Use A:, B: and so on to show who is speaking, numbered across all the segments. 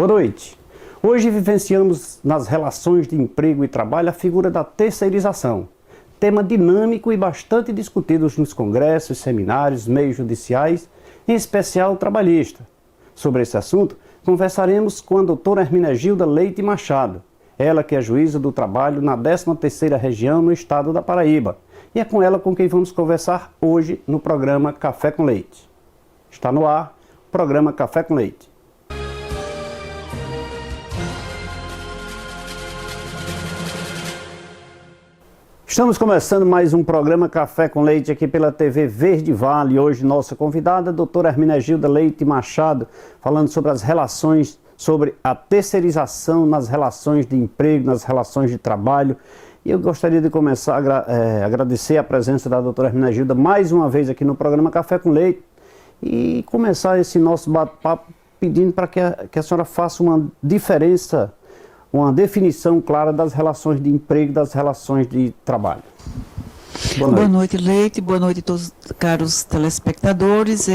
A: Boa noite. Hoje vivenciamos nas relações de emprego e trabalho a figura da terceirização, tema dinâmico e bastante discutido nos congressos, seminários, meios judiciais, em especial trabalhista. Sobre esse assunto, conversaremos com a doutora Hermenegilda Leite Machado, ela que é juíza do trabalho na 13ª região no estado da Paraíba, e é com ela com quem vamos conversar hoje no programa Café com Leite. Está no ar o programa Café com Leite. Estamos começando mais um programa Café com Leite aqui pela TV Verde Vale. Hoje nossa convidada, a doutora Hermenegilda Leite Machado, falando sobre as relações, sobre a terceirização nas relações de emprego, nas relações de trabalho. E eu gostaria de começar a agradecer a presença da doutora Hermenegilda mais uma vez aqui no programa Café com Leite e começar esse nosso bate-papo pedindo para que a senhora faça uma diferença, uma definição clara das relações de emprego, das relações de trabalho.
B: Boa noite, Leite. Boa noite a todos, caros telespectadores.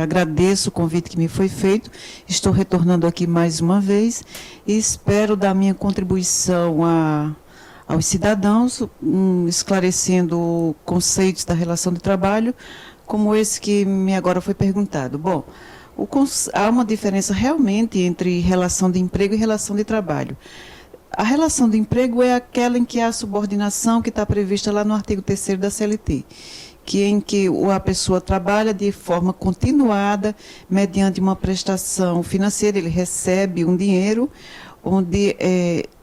B: Agradeço o convite que me foi feito. Estou retornando aqui mais uma vez e espero dar minha contribuição aos cidadãos, esclarecendo conceitos da relação de trabalho, como esse que me agora foi perguntado. Bom, há uma diferença realmente entre relação de emprego e relação de trabalho. A relação de emprego é aquela em que há a subordinação que está prevista lá no artigo 3º da CLT, em que a pessoa trabalha de forma continuada, mediante uma prestação financeira, ele recebe um dinheiro,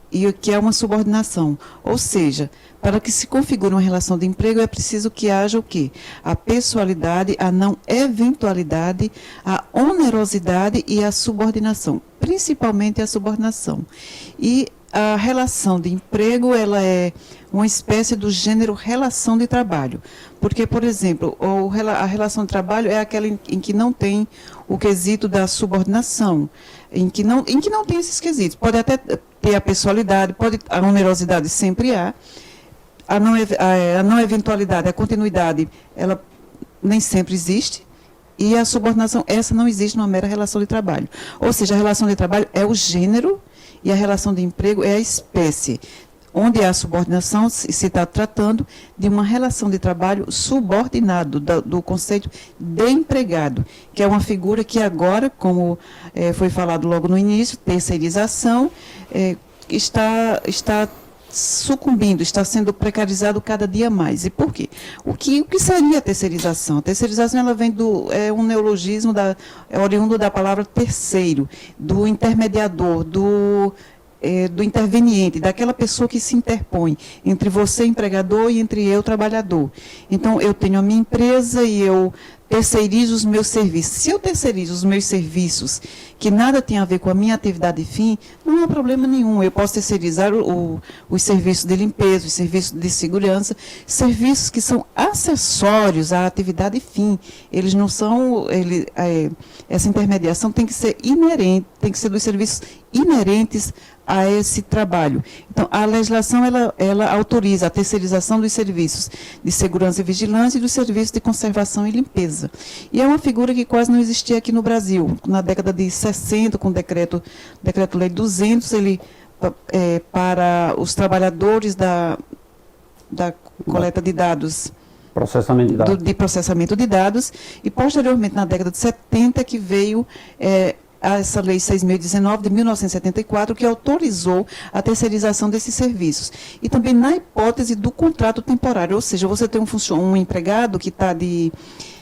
B: e que é uma subordinação. Ou seja, para que se configure uma relação de emprego, é preciso que haja o quê? A pessoalidade, a não eventualidade, a onerosidade e a subordinação, principalmente a subordinação. E a relação de emprego, ela é uma espécie do gênero relação de trabalho. Porque, por exemplo, a relação de trabalho é aquela em que não tem o quesito da subordinação, em que não tem esses quesitos. Pode até ter a pessoalidade, a onerosidade sempre há, a não eventualidade, a continuidade, ela nem sempre existe, e a subordinação, essa não existe numa mera relação de trabalho. Ou seja, a relação de trabalho é o gênero e a relação de emprego é a espécie. Onde há subordinação, se está tratando de uma relação de trabalho subordinado, do conceito de empregado, que é uma figura que agora, como foi falado logo no início, terceirização, está sucumbindo, está sendo precarizado cada dia mais. E por quê? O que seria a terceirização? A terceirização, ela vem é um neologismo, oriundo da palavra terceiro, do intermediador, do interveniente, daquela pessoa que se interpõe entre você, empregador, e entre eu, trabalhador. Então, eu tenho a minha empresa e eu terceirizo os meus serviços. Se eu terceirizo os meus serviços, que nada tem a ver com a minha atividade fim, não há problema nenhum. Eu posso terceirizar os serviços de limpeza, os serviços de segurança, serviços que são acessórios à atividade fim. Eles não são... essa intermediação tem que ser inerente, tem que ser dos serviços inerentes a esse trabalho. Então, a legislação, ela autoriza a terceirização dos serviços de segurança e vigilância e dos serviços de conservação e limpeza. E é uma figura que quase não existia aqui no Brasil. Na década de 60, com o Decreto-Lei 200, ele, para os trabalhadores da coleta de dados, de processamento de dados, e posteriormente, na década de 70, que veio essa Lei 6.019, de 1974, que autorizou a terceirização desses serviços. E também na hipótese do contrato temporário, ou seja, você tem um empregado que está de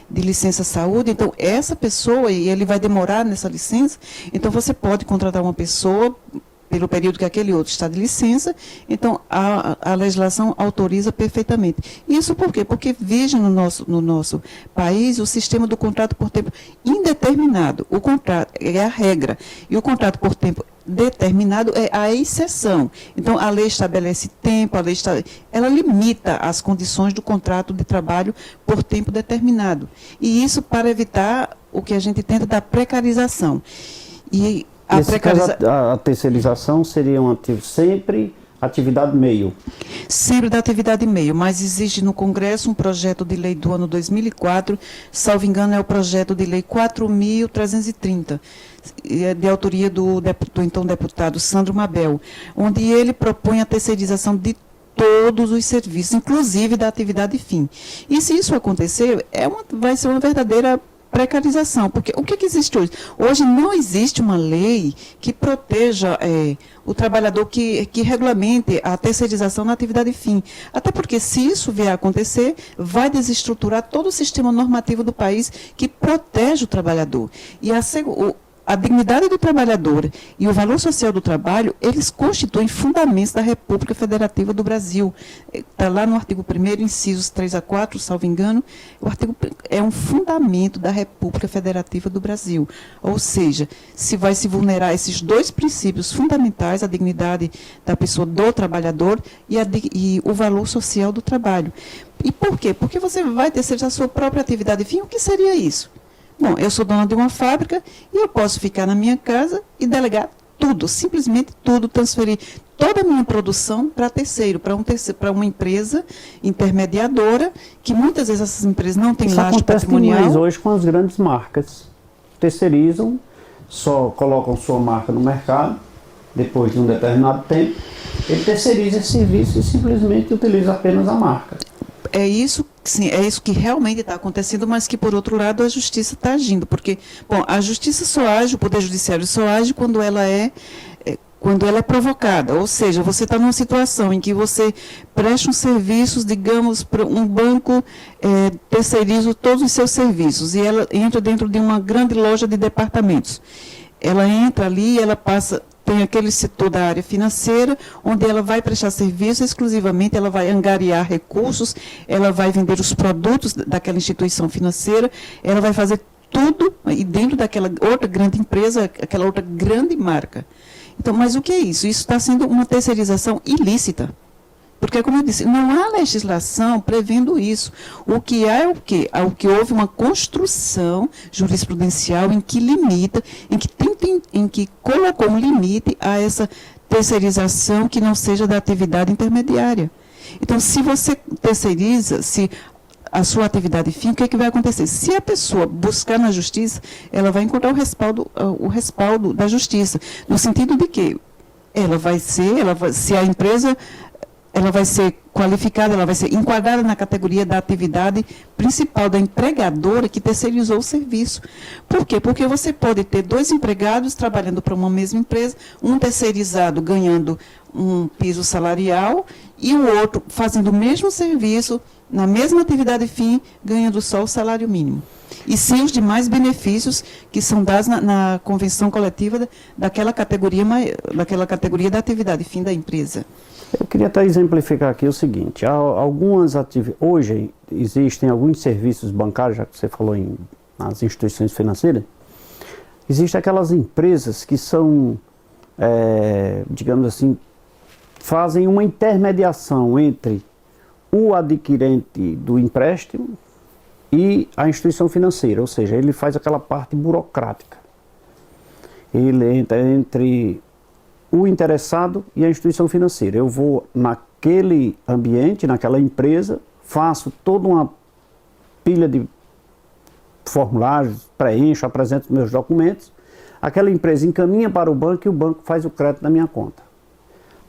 B: licença saúde, então essa pessoa, e ele vai demorar nessa licença, então você pode contratar uma pessoa pelo período que aquele outro está de licença, então a legislação autoriza perfeitamente. Isso por quê? Porque veja no nosso país o sistema do contrato por tempo indeterminado. O contrato é a regra, e o contrato por tempo determinado é a exceção. Então, a lei estabelece tempo, ela limita as condições do contrato de trabalho por tempo determinado. E isso para evitar o que a gente tenta da precarização.
A: Nesse caso, a terceirização seria um ativo sempre atividade meio.
B: Sempre da atividade meio, mas existe no Congresso um projeto de lei do ano 2004, salvo engano é o projeto de lei 4.330, de autoria do então deputado Sandro Mabel, onde ele propõe a terceirização de todos os serviços, inclusive da atividade fim. E se isso acontecer, vai ser uma verdadeira precarização, porque o que existe hoje? Hoje não existe uma lei que proteja o trabalhador, que regulamente a terceirização na atividade fim. Até porque, se isso vier a acontecer, vai desestruturar todo o sistema normativo do país que protege o trabalhador. E a dignidade do trabalhador e o valor social do trabalho, eles constituem fundamentos da República Federativa do Brasil. Está lá no artigo 1º, incisos 3 a 4, salvo engano, o artigo é um fundamento da República Federativa do Brasil. Ou seja, se vai se vulnerar esses dois princípios fundamentais, a dignidade da pessoa, do trabalhador, e o valor social do trabalho. E por quê? Porque você vai terceirizar a sua própria atividade fim. O que seria isso? Bom, eu sou dona de uma fábrica e eu posso ficar na minha casa e delegar tudo, simplesmente tudo, transferir toda a minha produção para terceiro, para uma empresa intermediadora, que muitas vezes essas empresas não têm lastro patrimonial.
A: Mas hoje com as grandes marcas, terceirizam, só colocam sua marca no mercado, depois de um determinado tempo, ele terceiriza esse serviço e simplesmente utiliza apenas a marca.
B: É isso, sim, é isso que realmente está acontecendo, mas que, por outro lado, a justiça está agindo, porque, bom, a justiça só age, o Poder Judiciário só age quando ela é provocada, ou seja, você está numa situação em que você presta uns serviços, digamos, para um banco, terceiriza todos os seus serviços, e ela entra dentro de uma grande loja de departamentos. Ela entra ali, ela passa... Tem aquele setor da área financeira, onde ela vai prestar serviço exclusivamente, ela vai angariar recursos, ela vai vender os produtos daquela instituição financeira, ela vai fazer tudo e dentro daquela outra grande empresa, aquela outra grande marca. Então, mas o que é isso? Isso está sendo uma terceirização ilícita. Porque, como eu disse, não há legislação prevendo isso. O que há é o quê? O que houve uma construção jurisprudencial em que limita, em que colocou um limite a essa terceirização que não seja da atividade intermediária. Então, se você terceiriza, se a sua atividade fim, o que é que vai acontecer? Se a pessoa buscar na justiça, ela vai encontrar o respaldo da justiça, no sentido de que se a empresa... ela vai ser qualificada, ela vai ser enquadrada na categoria da atividade principal da empregadora que terceirizou o serviço. Por quê? Porque você pode ter dois empregados trabalhando para uma mesma empresa, um terceirizado ganhando um piso salarial e o outro fazendo o mesmo serviço, na mesma atividade fim, ganhando só o salário mínimo. E sem os demais benefícios que são dados na convenção coletiva daquela categoria da atividade fim da empresa.
A: Eu queria até exemplificar aqui o seguinte, hoje existem alguns serviços bancários, já que você falou nas instituições financeiras, existem aquelas empresas que são, digamos assim, fazem uma intermediação entre o adquirente do empréstimo e a instituição financeira, ou seja, ele faz aquela parte burocrática. Ele entra entre o interessado e a instituição financeira. Eu vou naquele ambiente, naquela empresa, faço toda uma pilha de formulários, preencho, apresento meus documentos, aquela empresa encaminha para o banco e o banco faz o crédito na minha conta.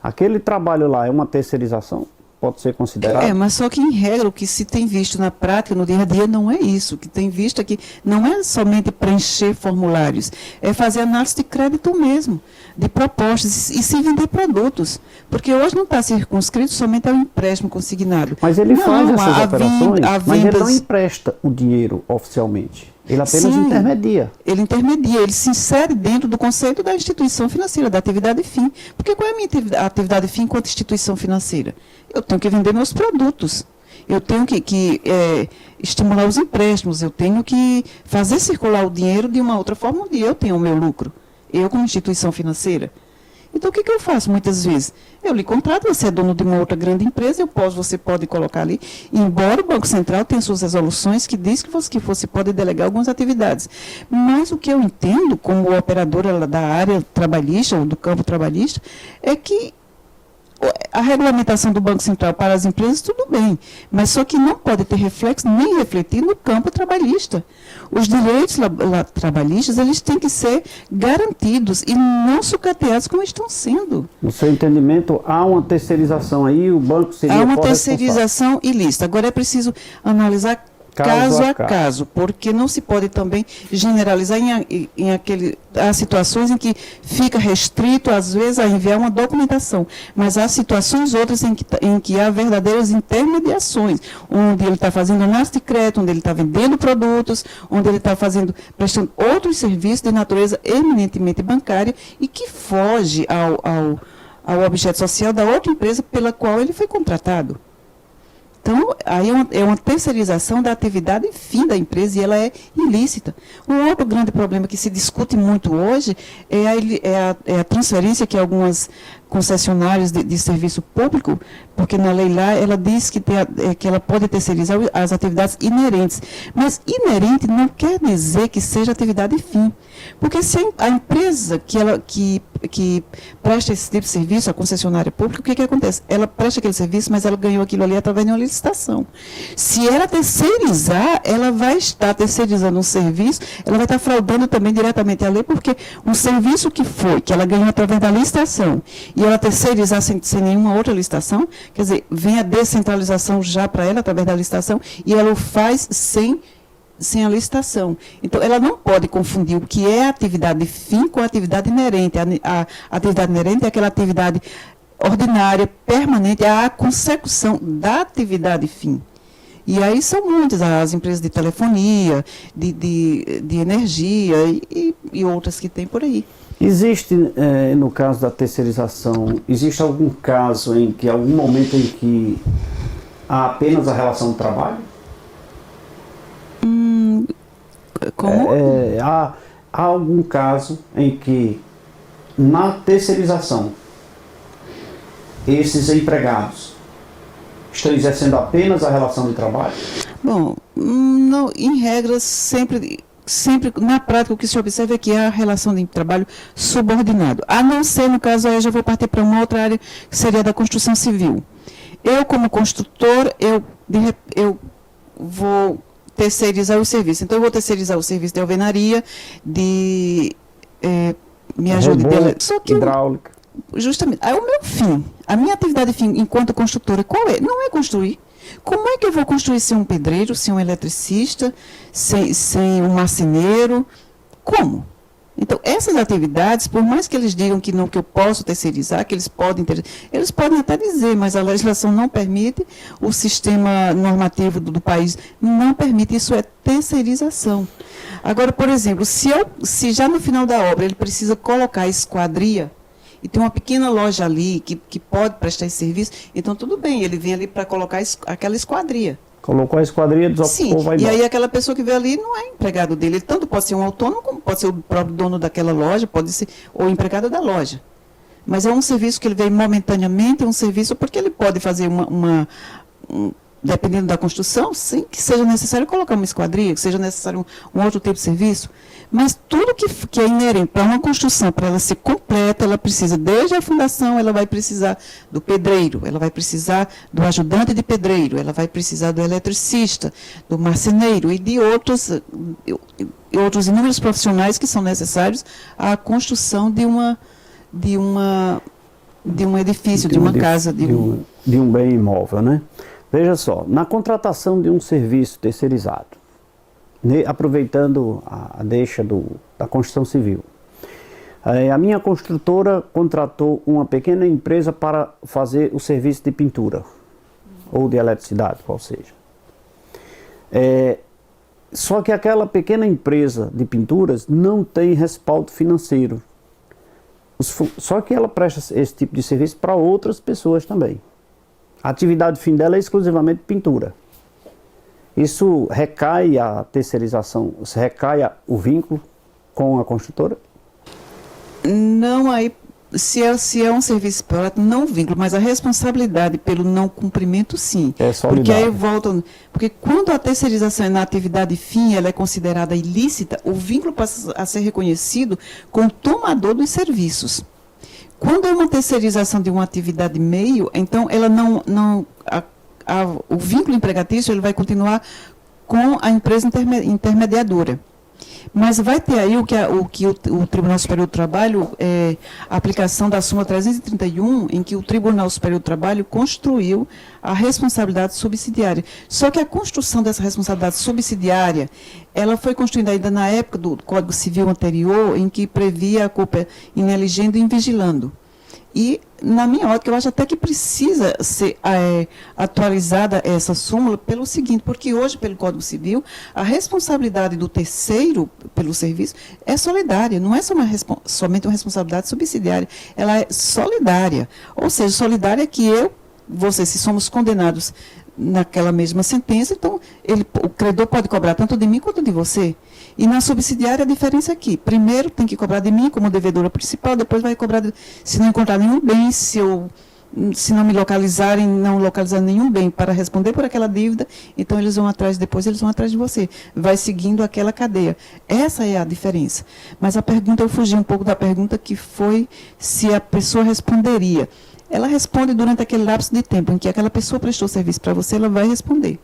A: Aquele trabalho lá é uma terceirização? Pode ser considerado?
B: Mas só que em regra o que se tem visto na prática, no dia a dia, não é isso. O que tem visto aqui não é somente preencher formulários, é fazer análise de crédito mesmo, de propostas e se vender produtos. Porque hoje não está circunscrito somente ao empréstimo consignado.
A: Mas ele faz essas operações, mas ele não empresta o dinheiro oficialmente. Ele apenas intermedia.
B: Ele intermedia, ele se insere dentro do conceito da instituição financeira, da atividade fim. Porque qual é a minha atividade fim enquanto instituição financeira? Eu tenho que vender meus produtos. Eu tenho que estimular os empréstimos, eu tenho que fazer circular o dinheiro de uma outra forma onde eu tenho o meu lucro. Eu como instituição financeira. Então, o que eu faço muitas vezes? Eu lhe contrato, você é dono de uma outra grande empresa, você pode colocar ali, embora o Banco Central tenha suas resoluções que diz que você pode delegar algumas atividades. Mas o que eu entendo, como operadora da área trabalhista, ou do campo trabalhista, é que a regulamentação do Banco Central para as empresas, tudo bem, mas só que não pode ter reflexo nem refletir no campo trabalhista. Os direitos trabalhistas, eles têm que ser garantidos e não sucateados como estão sendo.
A: No seu entendimento, há uma terceirização aí, o banco seria
B: Há uma
A: corresponsável.
B: terceirização ilícita. Agora é preciso analisar caso a caso, porque não se pode também generalizar há situações em que fica restrito, às vezes, a enviar uma documentação, mas há situações outras em que há verdadeiras intermediações, onde ele está fazendo análise de crédito, onde ele está vendendo produtos, onde ele está prestando outros serviços de natureza eminentemente bancária e que foge ao objeto social da outra empresa pela qual ele foi contratado. Então, aí é uma terceirização da atividade fim da empresa e ela é ilícita. Um outro grande problema que se discute muito hoje é a transferência que algumas concessionárias de serviço público, porque na lei lá ela diz que ela pode terceirizar as atividades inerentes. Mas inerente não quer dizer que seja atividade fim. Porque se a empresa que presta esse tipo de serviço, a concessionária pública, o que acontece? Ela presta aquele serviço, mas ela ganhou aquilo ali através de uma licitação. Se ela terceirizar, ela vai estar terceirizando um serviço, ela vai estar fraudando também diretamente a lei, porque um serviço que ela ganhou através da licitação, e ela terceirizar sem nenhuma outra licitação, quer dizer, vem a descentralização já para ela através da licitação, e ela o faz sem a licitação. Então, ela não pode confundir o que é a atividade fim com a atividade inerente. A atividade inerente é aquela atividade ordinária, permanente, a consecução da atividade fim. E aí são muitas, as empresas de telefonia, de energia e outras que tem por aí.
A: Existe, no caso da terceirização, existe algum caso algum momento em que há apenas a relação de trabalho?
B: Como?
A: Há algum caso em que, na terceirização, esses empregados estão exercendo apenas a relação de trabalho?
B: Bom, não, em regra, sempre, na prática, o que se observa é que há a relação de trabalho subordinado. A não ser, no caso, aí eu já vou partir para uma outra área, que seria da construção civil. Eu, como construtor, eu vou terceirizar o serviço. Então, eu vou terceirizar o serviço de alvenaria, me ajude de
A: hidráulica.
B: Justamente. Aí, o meu fim, a minha atividade fim enquanto construtora, qual é? Não é construir. Como é que eu vou construir sem um pedreiro, sem um eletricista, sem um marceneiro? Como? Então, essas atividades, por mais que eles digam que eu posso terceirizar, que eles podem até dizer, mas a legislação não permite, o sistema normativo do país não permite, isso é terceirização. Agora, por exemplo, se já no final da obra ele precisa colocar a esquadria, e tem uma pequena loja ali que pode prestar esse serviço, então tudo bem, ele vem ali para colocar aquela esquadria.
A: Colocou a esquadria, desocupou, vai embora.
B: E aí aquela pessoa que vê ali não é empregado dele. Ele tanto pode ser um autônomo, como pode ser o próprio dono daquela loja, pode ser o empregado da loja. Mas é um serviço que ele vem momentaneamente, é um serviço porque ele pode fazer dependendo da construção, sem que seja necessário colocar uma esquadria, que seja necessário um outro tipo de serviço. Mas tudo que é inerente para uma construção, para ela ser completa, ela precisa, desde a fundação, ela vai precisar do pedreiro, ela vai precisar do ajudante de pedreiro, ela vai precisar do eletricista, do marceneiro e de outros inúmeros profissionais que são necessários à construção de um edifício, de uma casa. De
A: um bem imóvel, né? Veja só, na contratação de um serviço terceirizado, aproveitando a deixa da construção civil, a minha construtora contratou uma pequena empresa para fazer o serviço de pintura, ou de eletricidade, qual seja. Só que aquela pequena empresa de pinturas não tem respaldo financeiro. Só que ela presta esse tipo de serviço para outras pessoas também. A atividade fim dela é exclusivamente pintura. Isso recai a terceirização, recai o vínculo com a construtora?
B: Não, aí, se é um serviço próprio, não vínculo, mas a responsabilidade pelo não cumprimento, sim.
A: É solidário.
B: Porque quando a terceirização é na atividade fim, ela é considerada ilícita, o vínculo passa a ser reconhecido com o tomador dos serviços. Quando é uma terceirização de uma atividade meio, então ela o vínculo empregatício ele vai continuar com a empresa intermediadora. Mas vai ter aí o que o Tribunal Superior do Trabalho, a aplicação da súmula 331, em que o Tribunal Superior do Trabalho construiu a responsabilidade subsidiária. Só que a construção dessa responsabilidade subsidiária, ela foi construída ainda na época do Código Civil anterior, em que previa a culpa ineligendo e invigilando. E, na minha ótica, eu acho até que precisa ser atualizada essa súmula pelo seguinte, porque hoje, pelo Código Civil, a responsabilidade do terceiro pelo serviço é solidária, não é somente uma responsabilidade subsidiária, ela é solidária. Ou seja, solidária é que você, se somos condenados naquela mesma sentença, então o credor pode cobrar tanto de mim quanto de você. E na subsidiária a diferença é que, primeiro tem que cobrar de mim como devedora principal, depois vai cobrar, se não encontrar nenhum bem, se não me localizarem, não localizar nenhum bem para responder por aquela dívida, então depois eles vão atrás de você. Vai seguindo aquela cadeia. Essa é a diferença. Mas eu fugi um pouco da pergunta que foi se a pessoa responderia. Ela responde durante aquele lapso de tempo em que aquela pessoa prestou serviço para você, ela vai responder.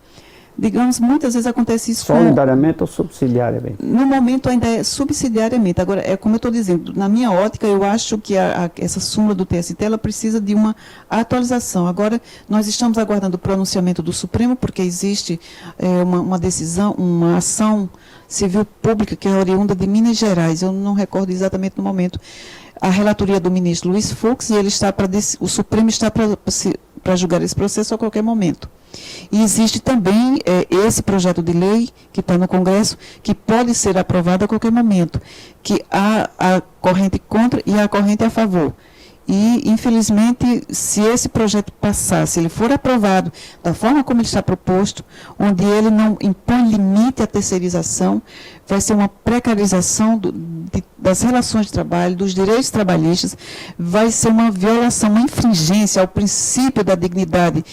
B: Digamos, muitas vezes acontece isso...
A: Solidariamente ou subsidiariamente?
B: No momento ainda é subsidiariamente. Agora, é como eu estou dizendo, na minha ótica, eu acho que essa súmula do TST, ela precisa de uma atualização. Agora, nós estamos aguardando o pronunciamento do Supremo, porque existe uma decisão, uma ação civil pública que é oriunda de Minas Gerais. Eu não recordo exatamente no momento. A relatoria do ministro Luiz Fux, e o Supremo está para julgar esse processo a qualquer momento. E existe também esse projeto de lei que está no Congresso, que pode ser aprovado a qualquer momento, que há a corrente contra e a corrente a favor. E, infelizmente, se esse projeto passar, se ele for aprovado da forma como ele está proposto, onde ele não impõe limite à terceirização, vai ser uma precarização das relações de trabalho, dos direitos trabalhistas, vai ser uma violação, uma infringência ao princípio da dignidade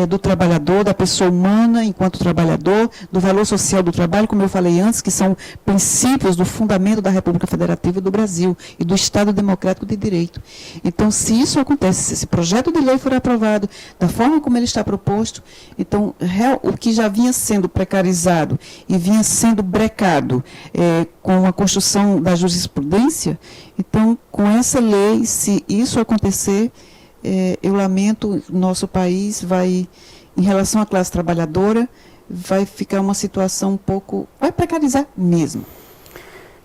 B: do trabalhador, da pessoa humana enquanto trabalhador, do valor social do trabalho, como eu falei antes, que são princípios do fundamento da República Federativa do Brasil e do Estado Democrático de Direito. Então, se isso acontece, se esse projeto de lei for aprovado da forma como ele está proposto, então, o que já vinha sendo precarizado e vinha sendo brecado com a construção da jurisprudência, então, com essa lei, se isso acontecer, eu lamento, nosso país vai, em relação à classe trabalhadora, vai ficar uma situação vai precarizar mesmo.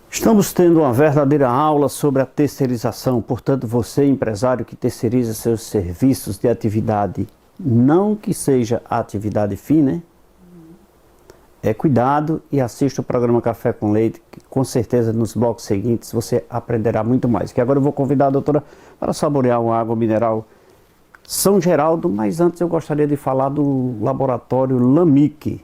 A: Estamos tendo uma verdadeira aula sobre a terceirização, portanto, você, empresário que terceiriza seus serviços de atividade, não que seja atividade fim, né? Cuidado e assista o programa Café com Leite, que com certeza nos blocos seguintes você aprenderá muito mais. Que agora eu vou convidar a doutora para saborear uma água mineral São Geraldo, mas antes eu gostaria de falar do laboratório LAMIC.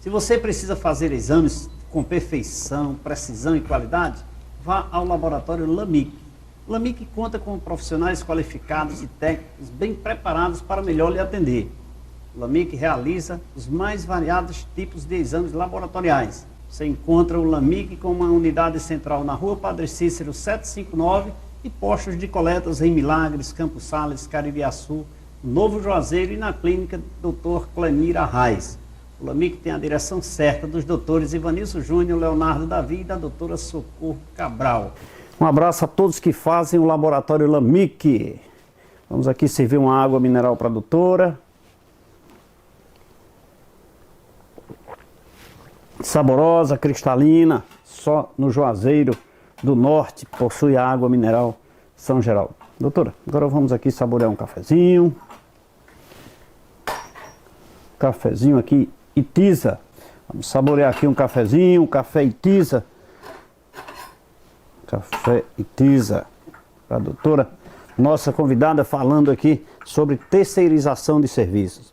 A: Se você precisa fazer exames com perfeição, precisão e qualidade, vá ao laboratório LAMIC. LAMIC conta com profissionais qualificados e técnicos bem preparados para melhor lhe atender. O LAMIC realiza os mais variados tipos de exames laboratoriais. Você encontra o LAMIC com uma unidade central na Rua Padre Cícero 759 e postos de coletas em Milagres, Campos Sales, Caririaçu, Novo Juazeiro e na clínica Dr. Clemir Arraes. O LAMIC tem a direção certa dos doutores Ivanilson Júnior, Leonardo Davi e da doutora Socorro Cabral. Um abraço a todos que fazem o laboratório LAMIC. Vamos aqui servir uma água mineral para a doutora. Saborosa, cristalina, só no Juazeiro do Norte possui a água mineral São Geraldo. Doutora, agora vamos aqui saborear um cafezinho. Cafezinho aqui, Itiza. Vamos saborear aqui um cafezinho, café Itiza. Café Itiza. A doutora, nossa convidada, falando aqui sobre terceirização de serviços.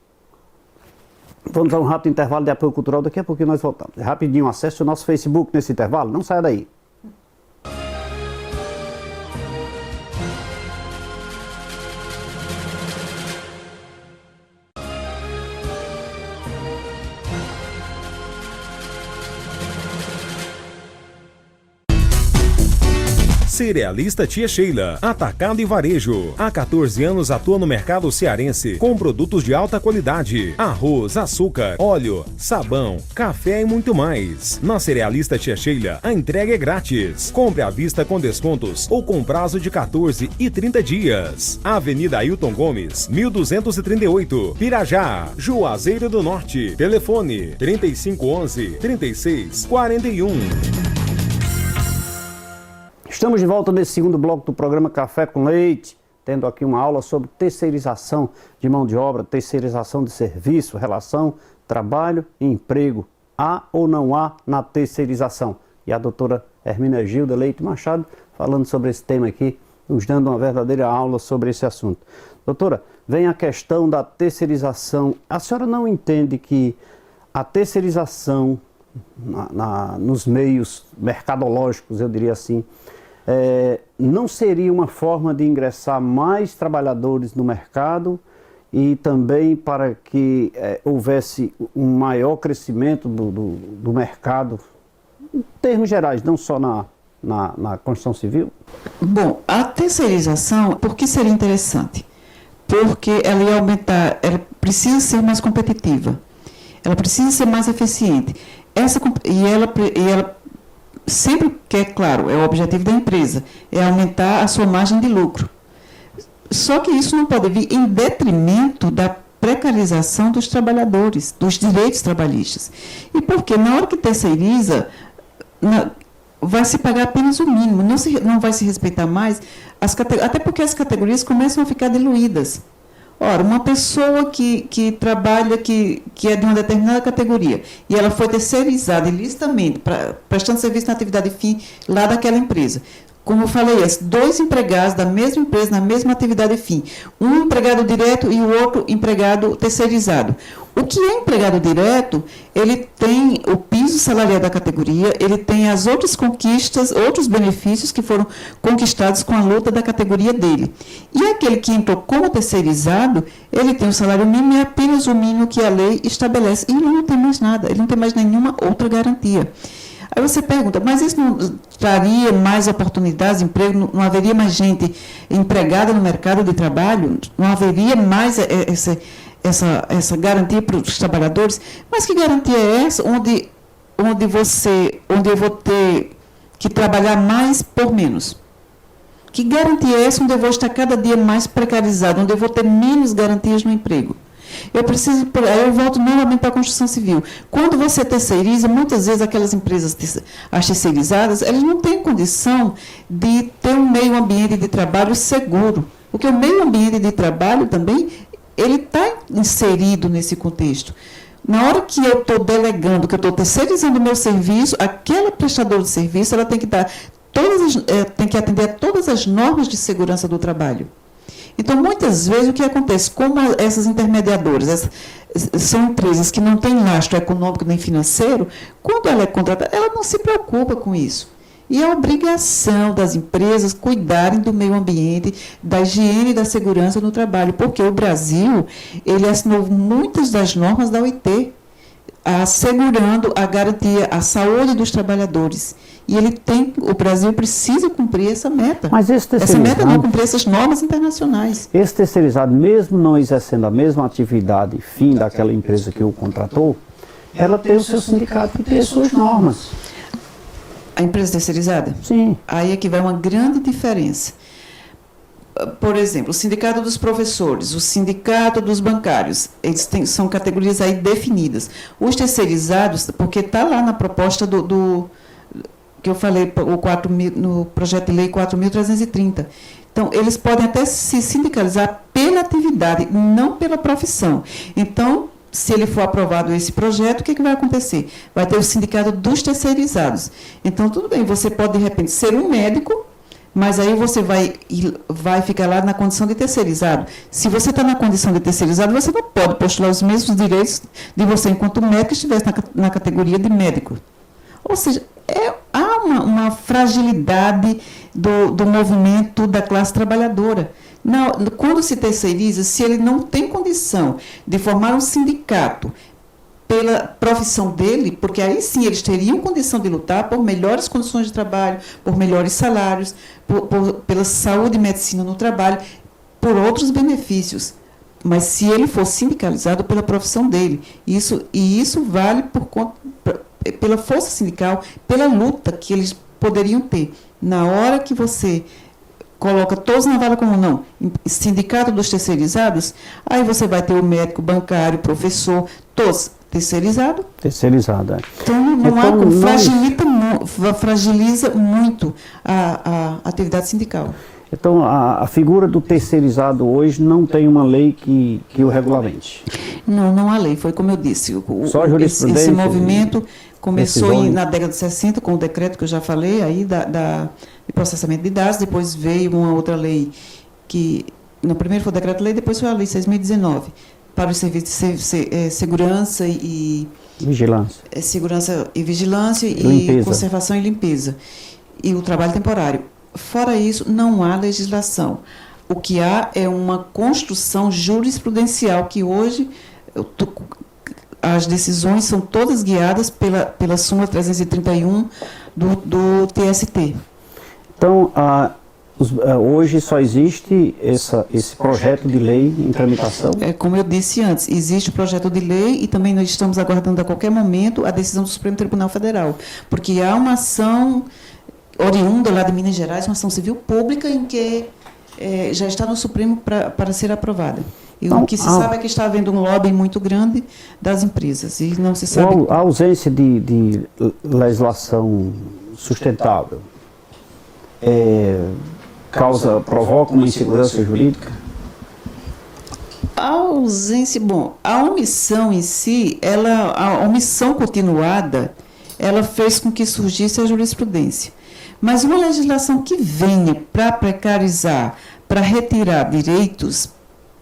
A: Vamos a um rápido intervalo de apoio cultural, daqui a pouquinho nós voltamos. Rapidinho, acesse o nosso Facebook nesse intervalo, não saia daí.
C: Cerealista Tia Sheila, atacado e varejo. Há 14 anos atua no mercado cearense com produtos de alta qualidade: arroz, açúcar, óleo, sabão, café e muito mais. Na Cerealista Tia Sheila, a entrega é grátis. Compre à vista com descontos ou com prazo de 14 e 30 dias. Avenida Ailton Gomes, 1238, Pirajá, Juazeiro do Norte. Telefone 3511-3641.
A: Estamos de volta nesse segundo bloco do programa Café com Leite, tendo aqui uma aula sobre terceirização de mão de obra, terceirização de serviço, relação, trabalho e emprego. Há ou não há na terceirização? E a doutora Hermenegilda Leite Machado falando sobre esse tema aqui, nos dando uma verdadeira aula sobre esse assunto. Doutora, vem a questão da terceirização. A senhora não entende que a terceirização nos meios mercadológicos, eu diria assim, não seria uma forma de ingressar mais trabalhadores no mercado e também para que houvesse um maior crescimento do mercado, em termos gerais, não só na construção civil?
B: Bom, a terceirização, por que seria interessante? Porque ela ia aumentar, ela precisa ser mais competitiva, ela precisa ser mais eficiente. E ela sempre quer, claro, é o objetivo da empresa, é aumentar a sua margem de lucro. Só que isso não pode vir em detrimento da precarização dos trabalhadores, dos direitos trabalhistas. E por quê? Na hora que terceiriza, vai se pagar apenas o mínimo, não vai se respeitar mais, até porque as categorias começam a ficar diluídas. Ora, uma pessoa que trabalha, que é de uma determinada categoria, e ela foi terceirizada ilicitamente, prestando serviço na atividade fim lá daquela empresa. Como eu falei, dois empregados da mesma empresa, na mesma atividade fim. Um empregado direto e o outro empregado terceirizado. O que é empregado direto, ele tem o piso salarial da categoria, ele tem as outras conquistas, outros benefícios que foram conquistados com a luta da categoria dele. E aquele que entrou como terceirizado, ele tem o salário mínimo e apenas o mínimo que a lei estabelece. E ele não tem mais nada, ele não tem mais nenhuma outra garantia. Aí você pergunta, mas isso não traria mais oportunidades de emprego? Não haveria mais gente empregada no mercado de trabalho? Não haveria mais essa garantia para os trabalhadores? Mas que garantia é essa, onde eu vou ter que trabalhar mais por menos? Que garantia é essa onde eu vou estar cada dia mais precarizado, onde eu vou ter menos garantias no emprego? Eu volto novamente para a construção civil. Quando você terceiriza, muitas vezes aquelas empresas, as terceirizadas, elas não têm condição de ter um meio ambiente de trabalho seguro. Porque o meio ambiente de trabalho também, ele está inserido nesse contexto. Na hora que eu estou delegando, que eu estou terceirizando o meu serviço, aquela prestadora de serviço, ela tem que tem que atender a todas as normas de segurança do trabalho. Então, muitas vezes, o que acontece? Como essas intermediadoras são empresas que não têm lastro econômico nem financeiro, quando ela é contratada, ela não se preocupa com isso. E é obrigação das empresas cuidarem do meio ambiente, da higiene e da segurança no trabalho, porque o Brasil, ele assinou muitas das normas da OIT, assegurando a garantia, a saúde dos trabalhadores. E o Brasil precisa cumprir essa meta.
A: Mas essa meta
B: não cumprir essas normas internacionais.
A: Esse terceirizado, mesmo não exercendo a mesma atividade fim daquela empresa que o contratou, ela tem o seu sindicato e tem as suas normas.
B: A empresa terceirizada?
A: Sim.
B: Aí é que vai uma grande diferença. Por exemplo, o sindicato dos professores, o sindicato dos bancários, são categorias aí definidas. Os terceirizados, porque está lá na proposta que eu falei, no projeto de lei 4.330. Então, eles podem até se sindicalizar pela atividade, não pela profissão. Então, se ele for aprovado esse projeto, o que vai acontecer? Vai ter o sindicato dos terceirizados. Então, tudo bem, você pode, de repente, ser um médico, mas aí você vai ficar lá na condição de terceirizado. Se você está na condição de terceirizado, você não pode postular os mesmos direitos de você enquanto médico estivesse na categoria de médico. Ou seja, há uma fragilidade do movimento da classe trabalhadora. Quando se terceiriza, se ele não tem condição de formar um sindicato pela profissão dele, porque aí sim eles teriam condição de lutar por melhores condições de trabalho, por melhores salários, pela saúde e medicina no trabalho, por outros benefícios. Mas se ele for sindicalizado pela profissão dele, isso vale pela força sindical, pela luta que eles poderiam ter. Na hora que você coloca todos na vala comum, não, sindicato dos terceirizados, aí você vai ter o médico, bancário, professor, todos terceirizado.
A: Terceirizado, é.
B: Fragiliza muito a atividade sindical.
A: Então, a figura do terceirizado hoje não tem uma lei que o regulamente?
B: Não há lei, foi como eu disse.
A: Só a jurisprudência?
B: Esse movimento começou na década de 60, com o decreto que eu já falei, aí de processamento de dados, depois veio uma outra lei, primeiro foi o decreto-lei, depois foi a lei 6.019, para os serviços de segurança e...
A: Vigilância.
B: Segurança e vigilância
A: e
B: conservação e limpeza. E o trabalho temporário. Fora isso, não há legislação. O que há é uma construção jurisprudencial, que hoje as decisões são todas guiadas pela súmula 331 do TST.
A: Então, hoje só existe esse projeto de lei em tramitação?
B: Como eu disse antes, existe o projeto de lei e também nós estamos aguardando a qualquer momento a decisão do Supremo Tribunal Federal, porque há uma ação oriunda lá de Minas Gerais, uma ação civil pública em que já está no Supremo para ser aprovada. E o que se sabe é que está havendo um lobby muito grande das empresas e não se sabe...
A: A ausência de legislação sustentável provoca uma insegurança jurídica?
B: A ausência... a omissão em si, a omissão continuada, ela fez com que surgisse a jurisprudência. Mas uma legislação que venha para precarizar, para retirar direitos,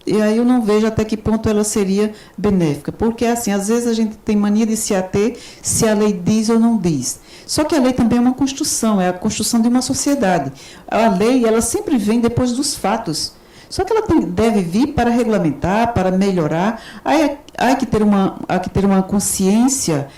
B: e aí eu não vejo até que ponto ela seria benéfica. Porque, assim, às vezes a gente tem mania de se ater se a lei diz ou não diz. Só que a lei também é uma construção, é a construção de uma sociedade. A lei, ela sempre vem depois dos fatos. Só que ela deve vir para regulamentar, para melhorar. Há que ter uma consciência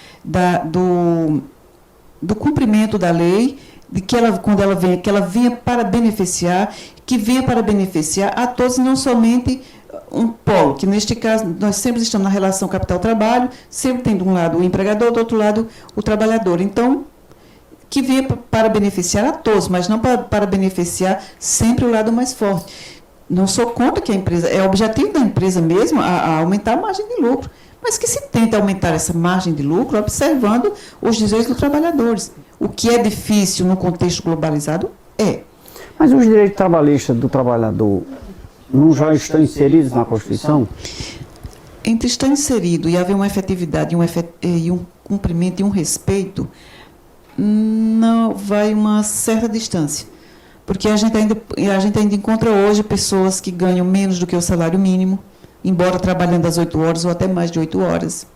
B: do cumprimento da lei, de que quando ela venha, que ela venha para beneficiar, que venha para beneficiar a todos, não somente um polo, que neste caso nós sempre estamos na relação capital-trabalho, sempre tem de um lado o empregador, do outro lado o trabalhador. Então, que venha para beneficiar a todos, mas não para beneficiar sempre o lado mais forte. Não sou contra que a empresa, é objetivo da empresa mesmo a aumentar a margem de lucro, mas que se tente aumentar essa margem de lucro observando os direitos dos trabalhadores. O que é difícil no contexto globalizado é.
A: Mas os direitos trabalhistas do trabalhador não já estão inseridos na Constituição?
B: Entre estar inserido e haver uma efetividade e um cumprimento e um respeito, não vai uma certa distância. Porque a gente ainda encontra hoje pessoas que ganham menos do que o salário mínimo, embora trabalhando as 8 horas ou até mais de 8 horas.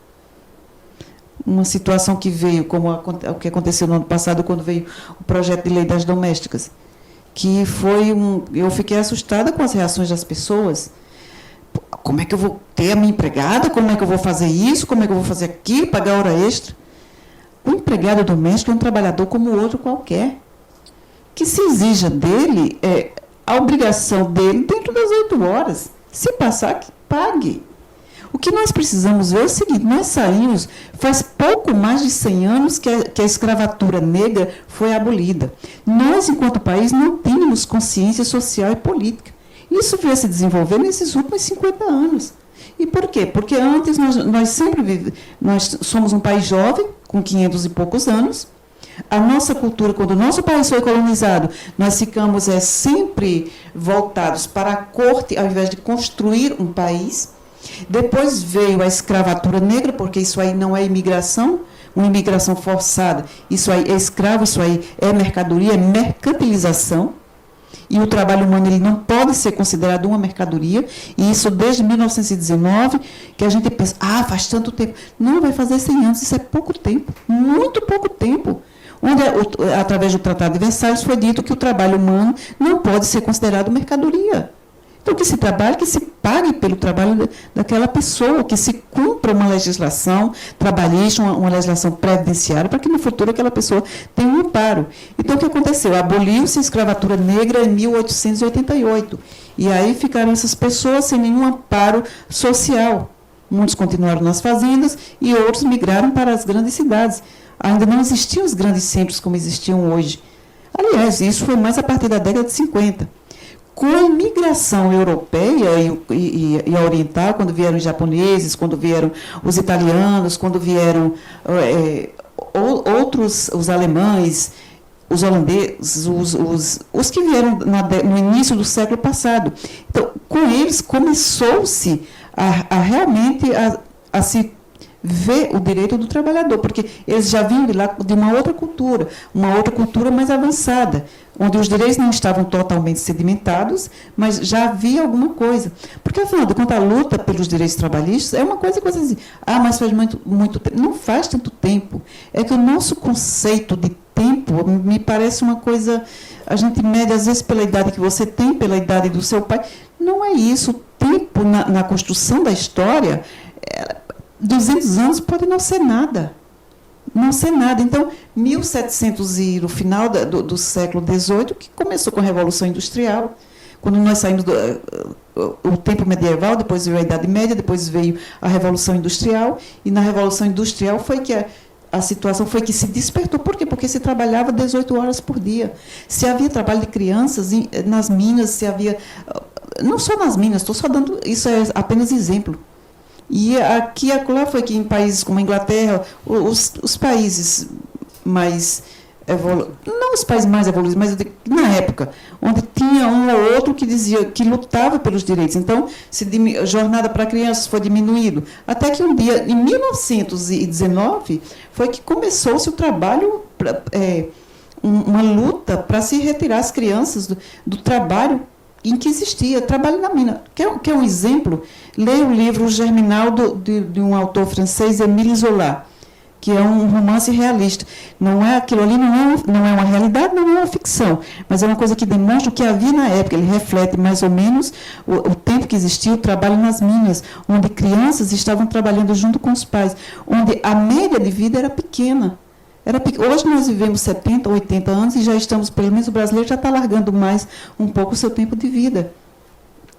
B: Uma situação que veio, como o que aconteceu no ano passado, quando veio o projeto de lei das domésticas, que eu fiquei assustada com as reações das pessoas. Como é que eu vou ter a minha empregada? Como é que eu vou fazer isso? Como é que eu vou fazer aquilo? Pagar hora extra? O empregado doméstico é um trabalhador como o outro qualquer. Que se exija dele a obrigação dele dentro das 8 horas. Se passar, que pague. O que nós precisamos ver é o seguinte: nós saímos, faz pouco mais de 100 anos que a escravatura negra foi abolida. Nós, enquanto país, não tínhamos consciência social e política. Isso veio se desenvolver nesses últimos 50 anos. E por quê? Porque antes nós somos um país jovem, com 500 e poucos anos. A nossa cultura, quando o nosso país foi colonizado, nós ficamos sempre voltados para a corte, ao invés de construir um país. Depois veio a escravatura negra, porque isso aí não é imigração, uma imigração forçada. Isso aí é escravo, isso aí é mercadoria, é mercantilização. E o trabalho humano ele não pode ser considerado uma mercadoria. E isso desde 1919, que a gente pensa, faz tanto tempo. Não, vai fazer 100 anos, isso é pouco tempo, muito pouco tempo. Onde, através do Tratado de Versalhes, foi dito que o trabalho humano não pode ser considerado mercadoria. Então, que se trabalhe, que se pague pelo trabalho daquela pessoa, que se cumpra uma legislação trabalhista, uma legislação previdenciária, para que no futuro aquela pessoa tenha um amparo. Então, o que aconteceu? Aboliu-se a escravatura negra em 1888. E aí ficaram essas pessoas sem nenhum amparo social. Muitos continuaram nas fazendas e outros migraram para as grandes cidades. Ainda não existiam os grandes centros como existiam hoje. Aliás, isso foi mais a partir da década de 50. Com a imigração europeia e a oriental, quando vieram os japoneses, quando vieram os italianos, quando vieram outros, os alemães, os holandeses, os que vieram no início do século passado. Então, com eles, começou-se a realmente se ver o direito do trabalhador, porque eles já vinham de lá de uma outra cultura mais avançada, onde os direitos não estavam totalmente sedimentados, mas já havia alguma coisa. Porque, afinal de contas, a luta pelos direitos trabalhistas é uma coisa que você diz, mas faz muito tempo. Não faz tanto tempo. É que o nosso conceito de tempo me parece uma coisa, a gente mede às vezes pela idade que você tem, pela idade do seu pai. Não é isso. O tempo na construção da história, 200 anos pode não ser nada. Não ser nada. Então, 1700 e no final do século XVIII, que começou com a Revolução Industrial, quando nós saímos do tempo medieval, depois veio a Idade Média, depois veio a Revolução Industrial, e na Revolução Industrial foi que a situação foi que se despertou. Por quê? Porque se trabalhava 18 horas por dia. Se havia trabalho de crianças nas minas, se havia... Não só nas minas, estou só dando... Isso é apenas exemplo. E aqui e acolá foi que em países como a Inglaterra, os países mais não os países mais evoluídos, mas na época, onde tinha um ou outro que dizia que lutava pelos direitos. Então, a jornada para crianças foi diminuído. Até que um dia, em 1919, foi que começou-se o trabalho, uma luta para se retirar as crianças do trabalho em que existia, trabalho na mina. Quer um exemplo? Leia o livro Germinal de um autor francês, Émile Zola, que é um romance realista. Não é aquilo ali, não é uma realidade, não é uma ficção, mas é uma coisa que demonstra o que havia na época. Ele reflete mais ou menos o tempo que existia o trabalho nas minas, onde crianças estavam trabalhando junto com os pais, onde a média de vida era pequena. Hoje nós vivemos 70, 80 anos e já estamos, pelo menos o brasileiro já está largando mais um pouco o seu tempo de vida.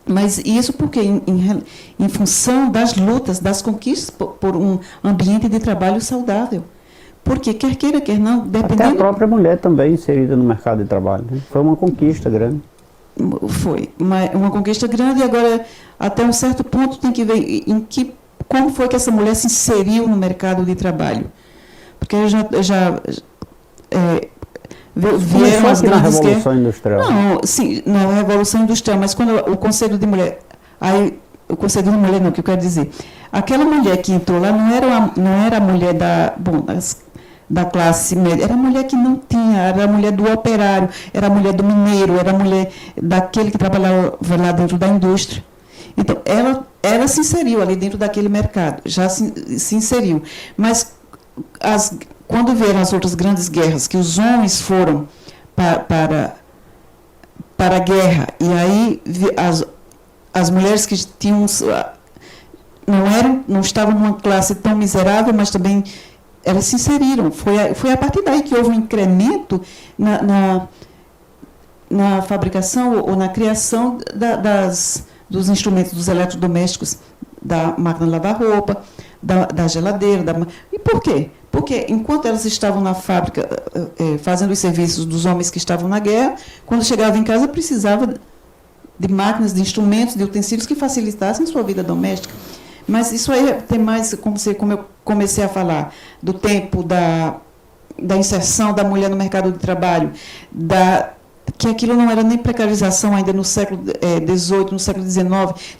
B: Mas isso porque em função das lutas, das conquistas por um ambiente de trabalho saudável. Porque, quer queira, quer não, dependendo...
A: Até a própria mulher também inserida no mercado de trabalho. Né? Foi uma conquista grande.
B: Foi uma conquista grande, e agora, até um certo ponto, tem que ver como foi que essa mulher se inseriu no mercado de trabalho. Porque vieram as grandes... Na Revolução Industrial. Não, sim, na Revolução Industrial, mas quando o Conselho de Mulher... O Conselho de Mulher não, o que eu quero dizer. Aquela mulher que entrou lá não era a mulher da classe média, era a mulher que não tinha, era a mulher do operário, era a mulher do mineiro, era a mulher daquele que trabalhava lá dentro da indústria. Então, ela se inseriu ali dentro daquele mercado, já se inseriu. Mas quando vieram as outras grandes guerras, que os homens foram para a guerra, e aí as mulheres que tinham não estavam numa classe tão miserável, mas também elas se inseriram. Foi a partir daí que houve um incremento na fabricação ou na criação dos instrumentos, dos eletrodomésticos, da máquina de lavar roupa, da geladeira. E por quê? Porque enquanto elas estavam na fábrica fazendo os serviços dos homens que estavam na guerra, quando chegava em casa precisava de máquinas, de instrumentos, de utensílios que facilitassem sua vida doméstica. Mas isso aí tem mais, como eu comecei a falar, do tempo da inserção da mulher no mercado de trabalho, que aquilo não era nem precarização ainda no século XVIII, no século XIX,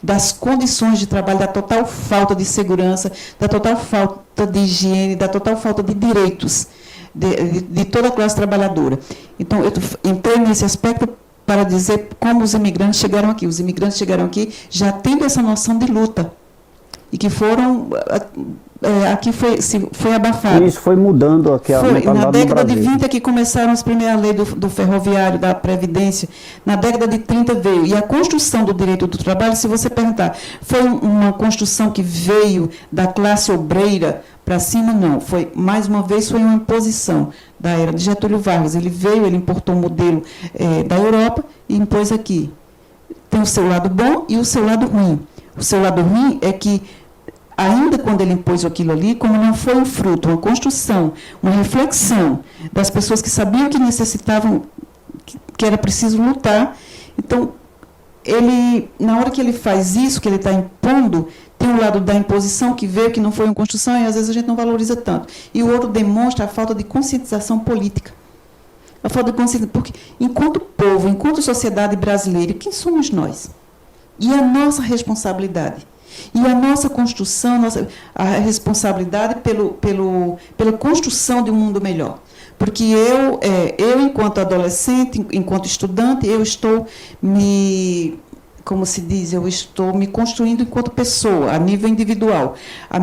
B: das condições de trabalho, da total falta de segurança, da total falta de higiene, da total falta de direitos de toda a classe trabalhadora. Então, eu entrei nesse aspecto para dizer como os imigrantes chegaram aqui. Os imigrantes chegaram aqui já tendo essa noção de luta, e que foram aqui foi abafado.
A: Isso foi mudando aqui a mentalidade
B: na década
A: no
B: de
A: Brasil.
B: 20 é que começaram as primeiras leis do ferroviário, da Previdência. Na década de 30 veio. E a construção do direito do trabalho, se você perguntar, foi uma construção que veio da classe obreira para cima? Não. Foi, mais uma vez, foi uma imposição da era de Getúlio Vargas. Ele veio, ele importou o modelo da Europa e impôs aqui. Tem o seu lado bom e o seu lado ruim. O seu lado ruim é que, ainda quando ele impôs aquilo ali, como não foi um fruto, uma construção, uma reflexão das pessoas que sabiam que necessitavam, que era preciso lutar, então, ele, na hora que ele faz isso, que ele está impondo, tem o lado da imposição que veio, que não foi uma construção, e às vezes a gente não valoriza tanto. E o outro demonstra a falta de conscientização política. A falta de conscientização, porque enquanto povo, enquanto sociedade brasileira, quem somos nós? E a nossa responsabilidade? E a nossa construção, a responsabilidade pela construção de um mundo melhor. Porque eu, enquanto adolescente, enquanto estudante, eu estou como se diz, eu estou me construindo enquanto pessoa, a nível individual.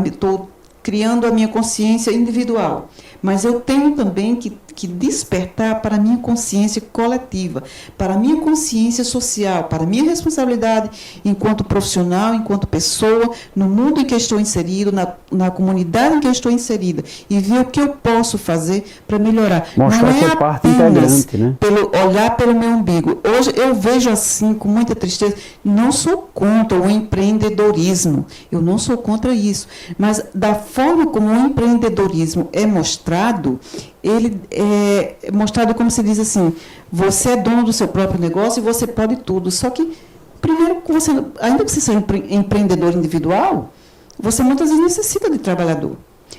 B: Estou criando a minha consciência individual. Mas eu tenho também que despertar para a minha consciência coletiva, para a minha consciência social, para a minha responsabilidade enquanto profissional, enquanto pessoa, no mundo em que estou inserido, na comunidade em que estou inserida, e ver o que eu posso fazer para melhorar.
A: Mostrar
B: não é
A: parte
B: apenas
A: integrante, né?
B: olhar pelo meu umbigo. Hoje eu vejo assim, com muita tristeza, não sou contra o empreendedorismo, eu não sou contra isso, mas da forma como o empreendedorismo é mostrado, ele é mostrado como se diz assim, você é dono do seu próprio negócio e você pode tudo. Só que, primeiro, ainda que você seja empreendedor individual, você muitas vezes necessita de trabalhador.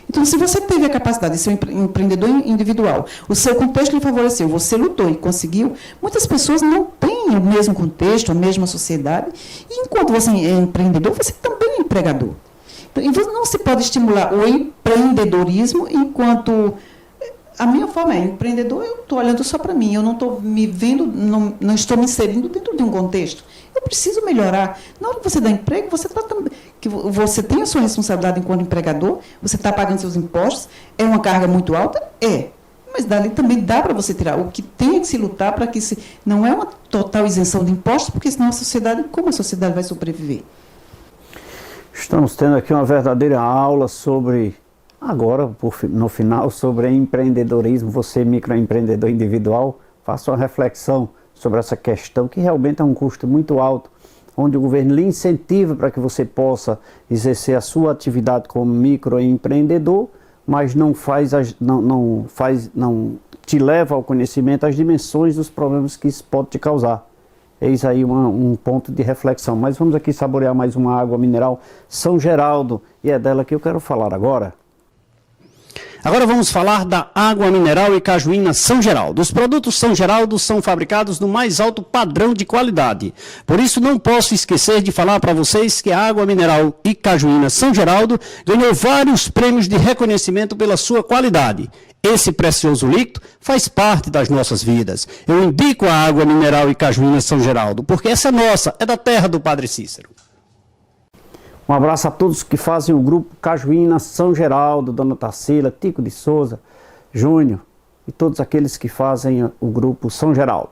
B: Então, se você teve a capacidade de ser um empreendedor individual, o seu contexto lhe favoreceu, você lutou e conseguiu, muitas pessoas não têm o mesmo contexto, a mesma sociedade, e enquanto você é empreendedor, você também é empregador. Então, não se pode estimular o empreendedorismo enquanto... A minha forma é empreendedor, eu estou olhando só para mim, eu não estou me vendo, não estou me inserindo dentro de um contexto. Eu preciso melhorar. Na hora que você dá emprego, você tem a sua responsabilidade enquanto empregador, você está pagando seus impostos, é uma carga muito alta? É. Mas dali também dá para você tirar. O que tem que se lutar para que não é uma total isenção de impostos, porque senão como a sociedade vai sobreviver?
A: Estamos tendo aqui uma verdadeira aula sobre... Agora, no final, sobre empreendedorismo, você microempreendedor individual, faça uma reflexão sobre essa questão, que realmente é um custo muito alto, onde o governo lhe incentiva para que você possa exercer a sua atividade como microempreendedor, mas não te leva ao conhecimento as dimensões dos problemas que isso pode te causar. Eis aí um ponto de reflexão. Mas vamos aqui saborear mais uma água mineral São Geraldo, e é dela que eu quero falar agora. Agora vamos falar da água mineral e cajuína São Geraldo. Os produtos São Geraldo são fabricados no mais alto padrão de qualidade. Por isso não posso esquecer de falar para vocês que a água mineral e cajuína São Geraldo ganhou vários prêmios de reconhecimento pela sua qualidade. Esse precioso líquido faz parte das nossas vidas. Eu indico a água mineral e cajuína São Geraldo, porque essa é nossa, é da terra do Padre Cícero. Um abraço a todos que fazem o grupo Cajuína São Geraldo, Dona Tarsila, Tico de Souza, Júnior e todos aqueles que fazem o grupo São Geraldo.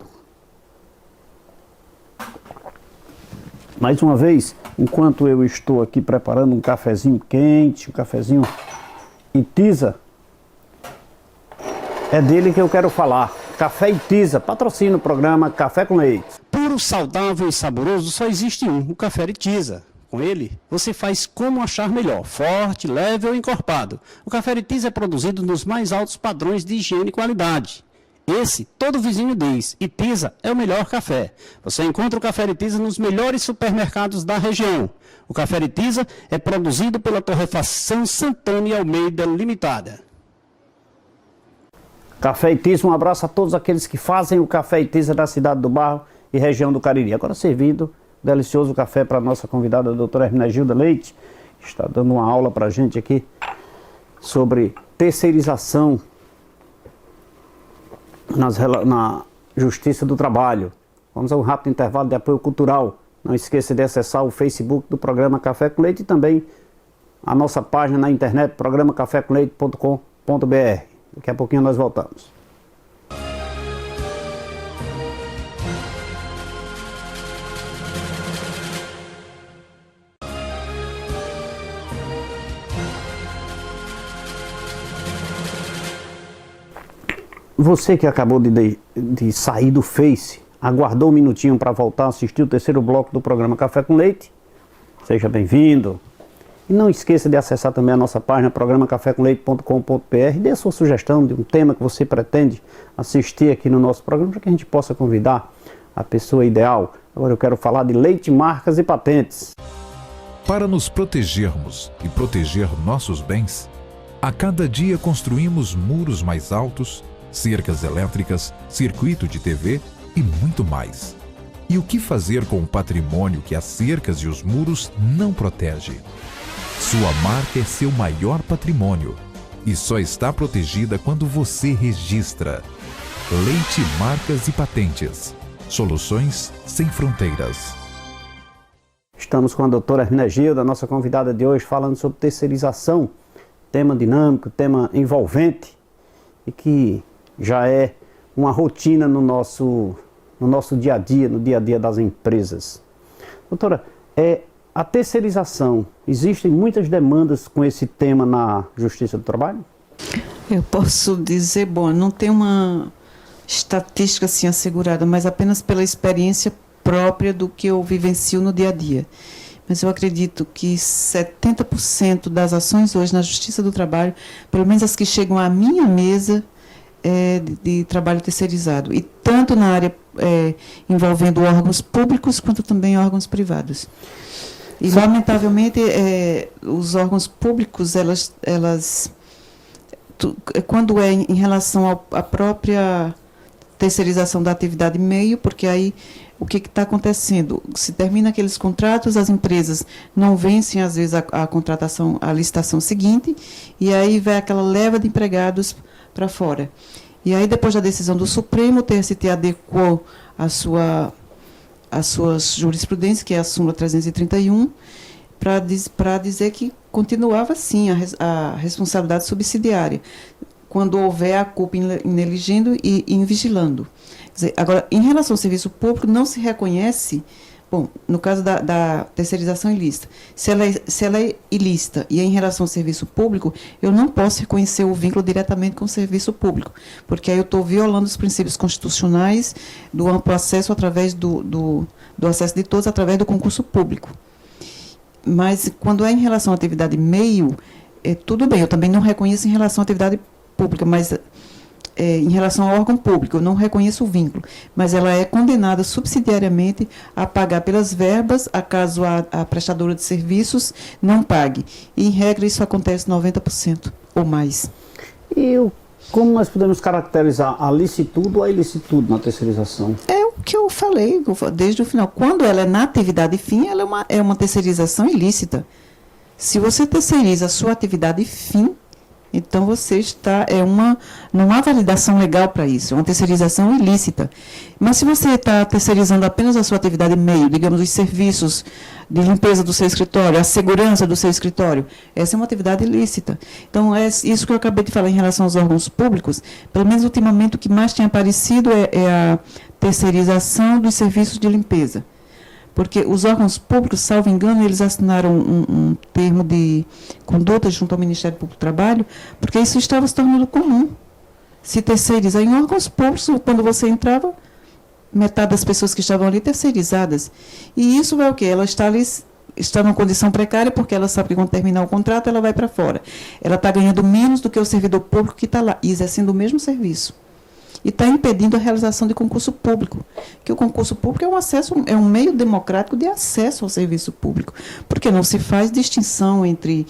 A: Mais uma vez, enquanto eu estou aqui preparando um cafezinho quente, um cafezinho Itiza, é dele que eu quero falar. Café Itiza, patrocina o programa Café com Leite. Puro, saudável e saboroso só existe um, o Café Itiza. Com ele, você faz como achar melhor, forte, leve ou encorpado. O café Itiza é produzido nos mais altos padrões de higiene e qualidade. Esse, todo vizinho diz, Itiza é o melhor café. Você encontra o café Itiza nos melhores supermercados da região. O café Itiza é produzido pela Torrefação Santana e Almeida Limitada. Café Itiza, um abraço a todos aqueles que fazem o café Itiza da cidade do Barro e região do Cariri. Agora servido delicioso café para a nossa convidada, a doutora Hermenegilda Leite, que está dando uma aula para a gente aqui sobre terceirização na Justiça do Trabalho. Vamos a um rápido intervalo de apoio cultural. Não esqueça de acessar o Facebook do programa Café com Leite e também a nossa página na internet, programacafécomleite.com.br. Daqui a pouquinho nós voltamos. Você que acabou de sair do Face, aguardou um minutinho para voltar a assistir o terceiro bloco do programa Café com Leite, seja bem-vindo. E não esqueça de acessar também a nossa página programacafécomleite.com.br e dê a sua sugestão de um tema que você pretende assistir aqui no nosso programa, para que a gente possa convidar a pessoa ideal. Agora eu quero falar de leite, marcas e patentes.
D: Para nos protegermos e proteger nossos bens, a cada dia construímos muros mais altos, cercas elétricas, circuito de TV e muito mais. E o que fazer com o patrimônio que as cercas e os muros não protegem? Sua marca é seu maior patrimônio e só está protegida quando você registra. Leite, marcas e patentes. Soluções sem fronteiras.
A: Estamos com a doutora Hermenegilda, nossa convidada de hoje, falando sobre terceirização, tema dinâmico, tema envolvente e que já é uma rotina no nosso dia a dia, no dia a dia das empresas. Doutora, a terceirização, existem muitas demandas com esse tema na Justiça do Trabalho?
B: Eu posso dizer, bom, não tem uma estatística assim assegurada, mas apenas pela experiência própria do que eu vivencio no dia a dia. Mas eu acredito que 70% das ações hoje na Justiça do Trabalho, pelo menos as que chegam à minha mesa, de trabalho terceirizado, e tanto na área envolvendo órgãos públicos quanto também órgãos privados. E lamentavelmente os órgãos públicos, quando é em relação à própria terceirização da atividade meio, porque aí o que está acontecendo? Se termina aqueles contratos, as empresas não vencem às vezes a contratação, a licitação seguinte, e aí vai aquela leva de empregados para fora. E aí, depois da decisão do Supremo, o TST adequou as suas jurisprudências, que é a súmula 331, para dizer que continuava, sim, a responsabilidade subsidiária, quando houver a culpa ineligendo e invigilando. Quer dizer, agora, em relação ao serviço público, não se reconhece. Bom, no caso da terceirização ilícita, se ela é ilícita e é em relação ao serviço público, eu não posso reconhecer o vínculo diretamente com o serviço público, porque aí eu estou violando os princípios constitucionais do amplo acesso através do acesso de todos através do concurso público. Mas quando é em relação à atividade meio, tudo bem, eu também não reconheço em relação à atividade pública, mas em relação ao órgão público, eu não reconheço o vínculo, mas ela é condenada subsidiariamente a pagar pelas verbas, acaso a prestadora de serviços não pague. E, em regra, isso acontece 90% ou mais.
A: E como nós podemos caracterizar a licitude ou a ilicitude na terceirização? É
B: o que eu falei desde o final. Quando ela é na atividade fim, ela é uma terceirização ilícita. Se você terceiriza a sua atividade fim, então você está, não há validação legal para isso, é uma terceirização ilícita. Mas se você está terceirizando apenas a sua atividade meio, digamos, os serviços de limpeza do seu escritório, a segurança do seu escritório, essa é uma atividade ilícita. Então, é isso que eu acabei de falar em relação aos órgãos públicos, pelo menos ultimamente o que mais tem aparecido é a terceirização dos serviços de limpeza. Porque os órgãos públicos, salvo engano, eles assinaram um termo de conduta junto ao Ministério Público do Trabalho, porque isso estava se tornando comum. Se terceirizar em órgãos públicos, quando você entrava, metade das pessoas que estavam ali terceirizadas. E isso é o quê? Ela está ali, está numa condição precária, porque ela sabe que quando terminar o contrato, ela vai para fora. Ela está ganhando menos do que o servidor público que está lá, exercendo o mesmo serviço. E está impedindo a realização de concurso público, que o concurso público é um meio democrático de acesso ao serviço público, porque não se faz distinção entre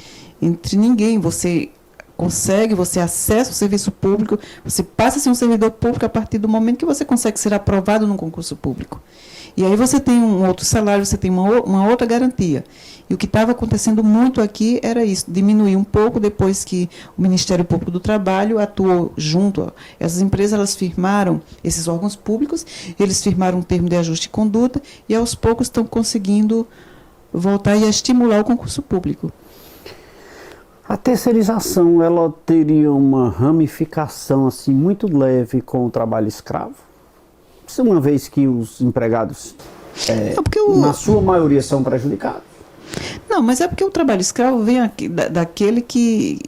B: ninguém. Você consegue, você acessa o serviço público, você passa a ser um servidor público a partir do momento que você consegue ser aprovado num concurso público. E aí você tem um outro salário, você tem uma outra garantia. E o que estava acontecendo muito aqui era isso, diminuir um pouco depois que o Ministério Público do Trabalho atuou junto. Essas empresas, elas firmaram, esses órgãos públicos, eles firmaram um termo de ajuste de conduta e aos poucos estão conseguindo voltar e estimular o concurso público.
A: A terceirização, ela teria uma ramificação assim muito leve com o trabalho escravo? Uma vez que os empregados, na sua maioria, são prejudicados.
B: Não, mas é porque o trabalho escravo vem aqui, daquele que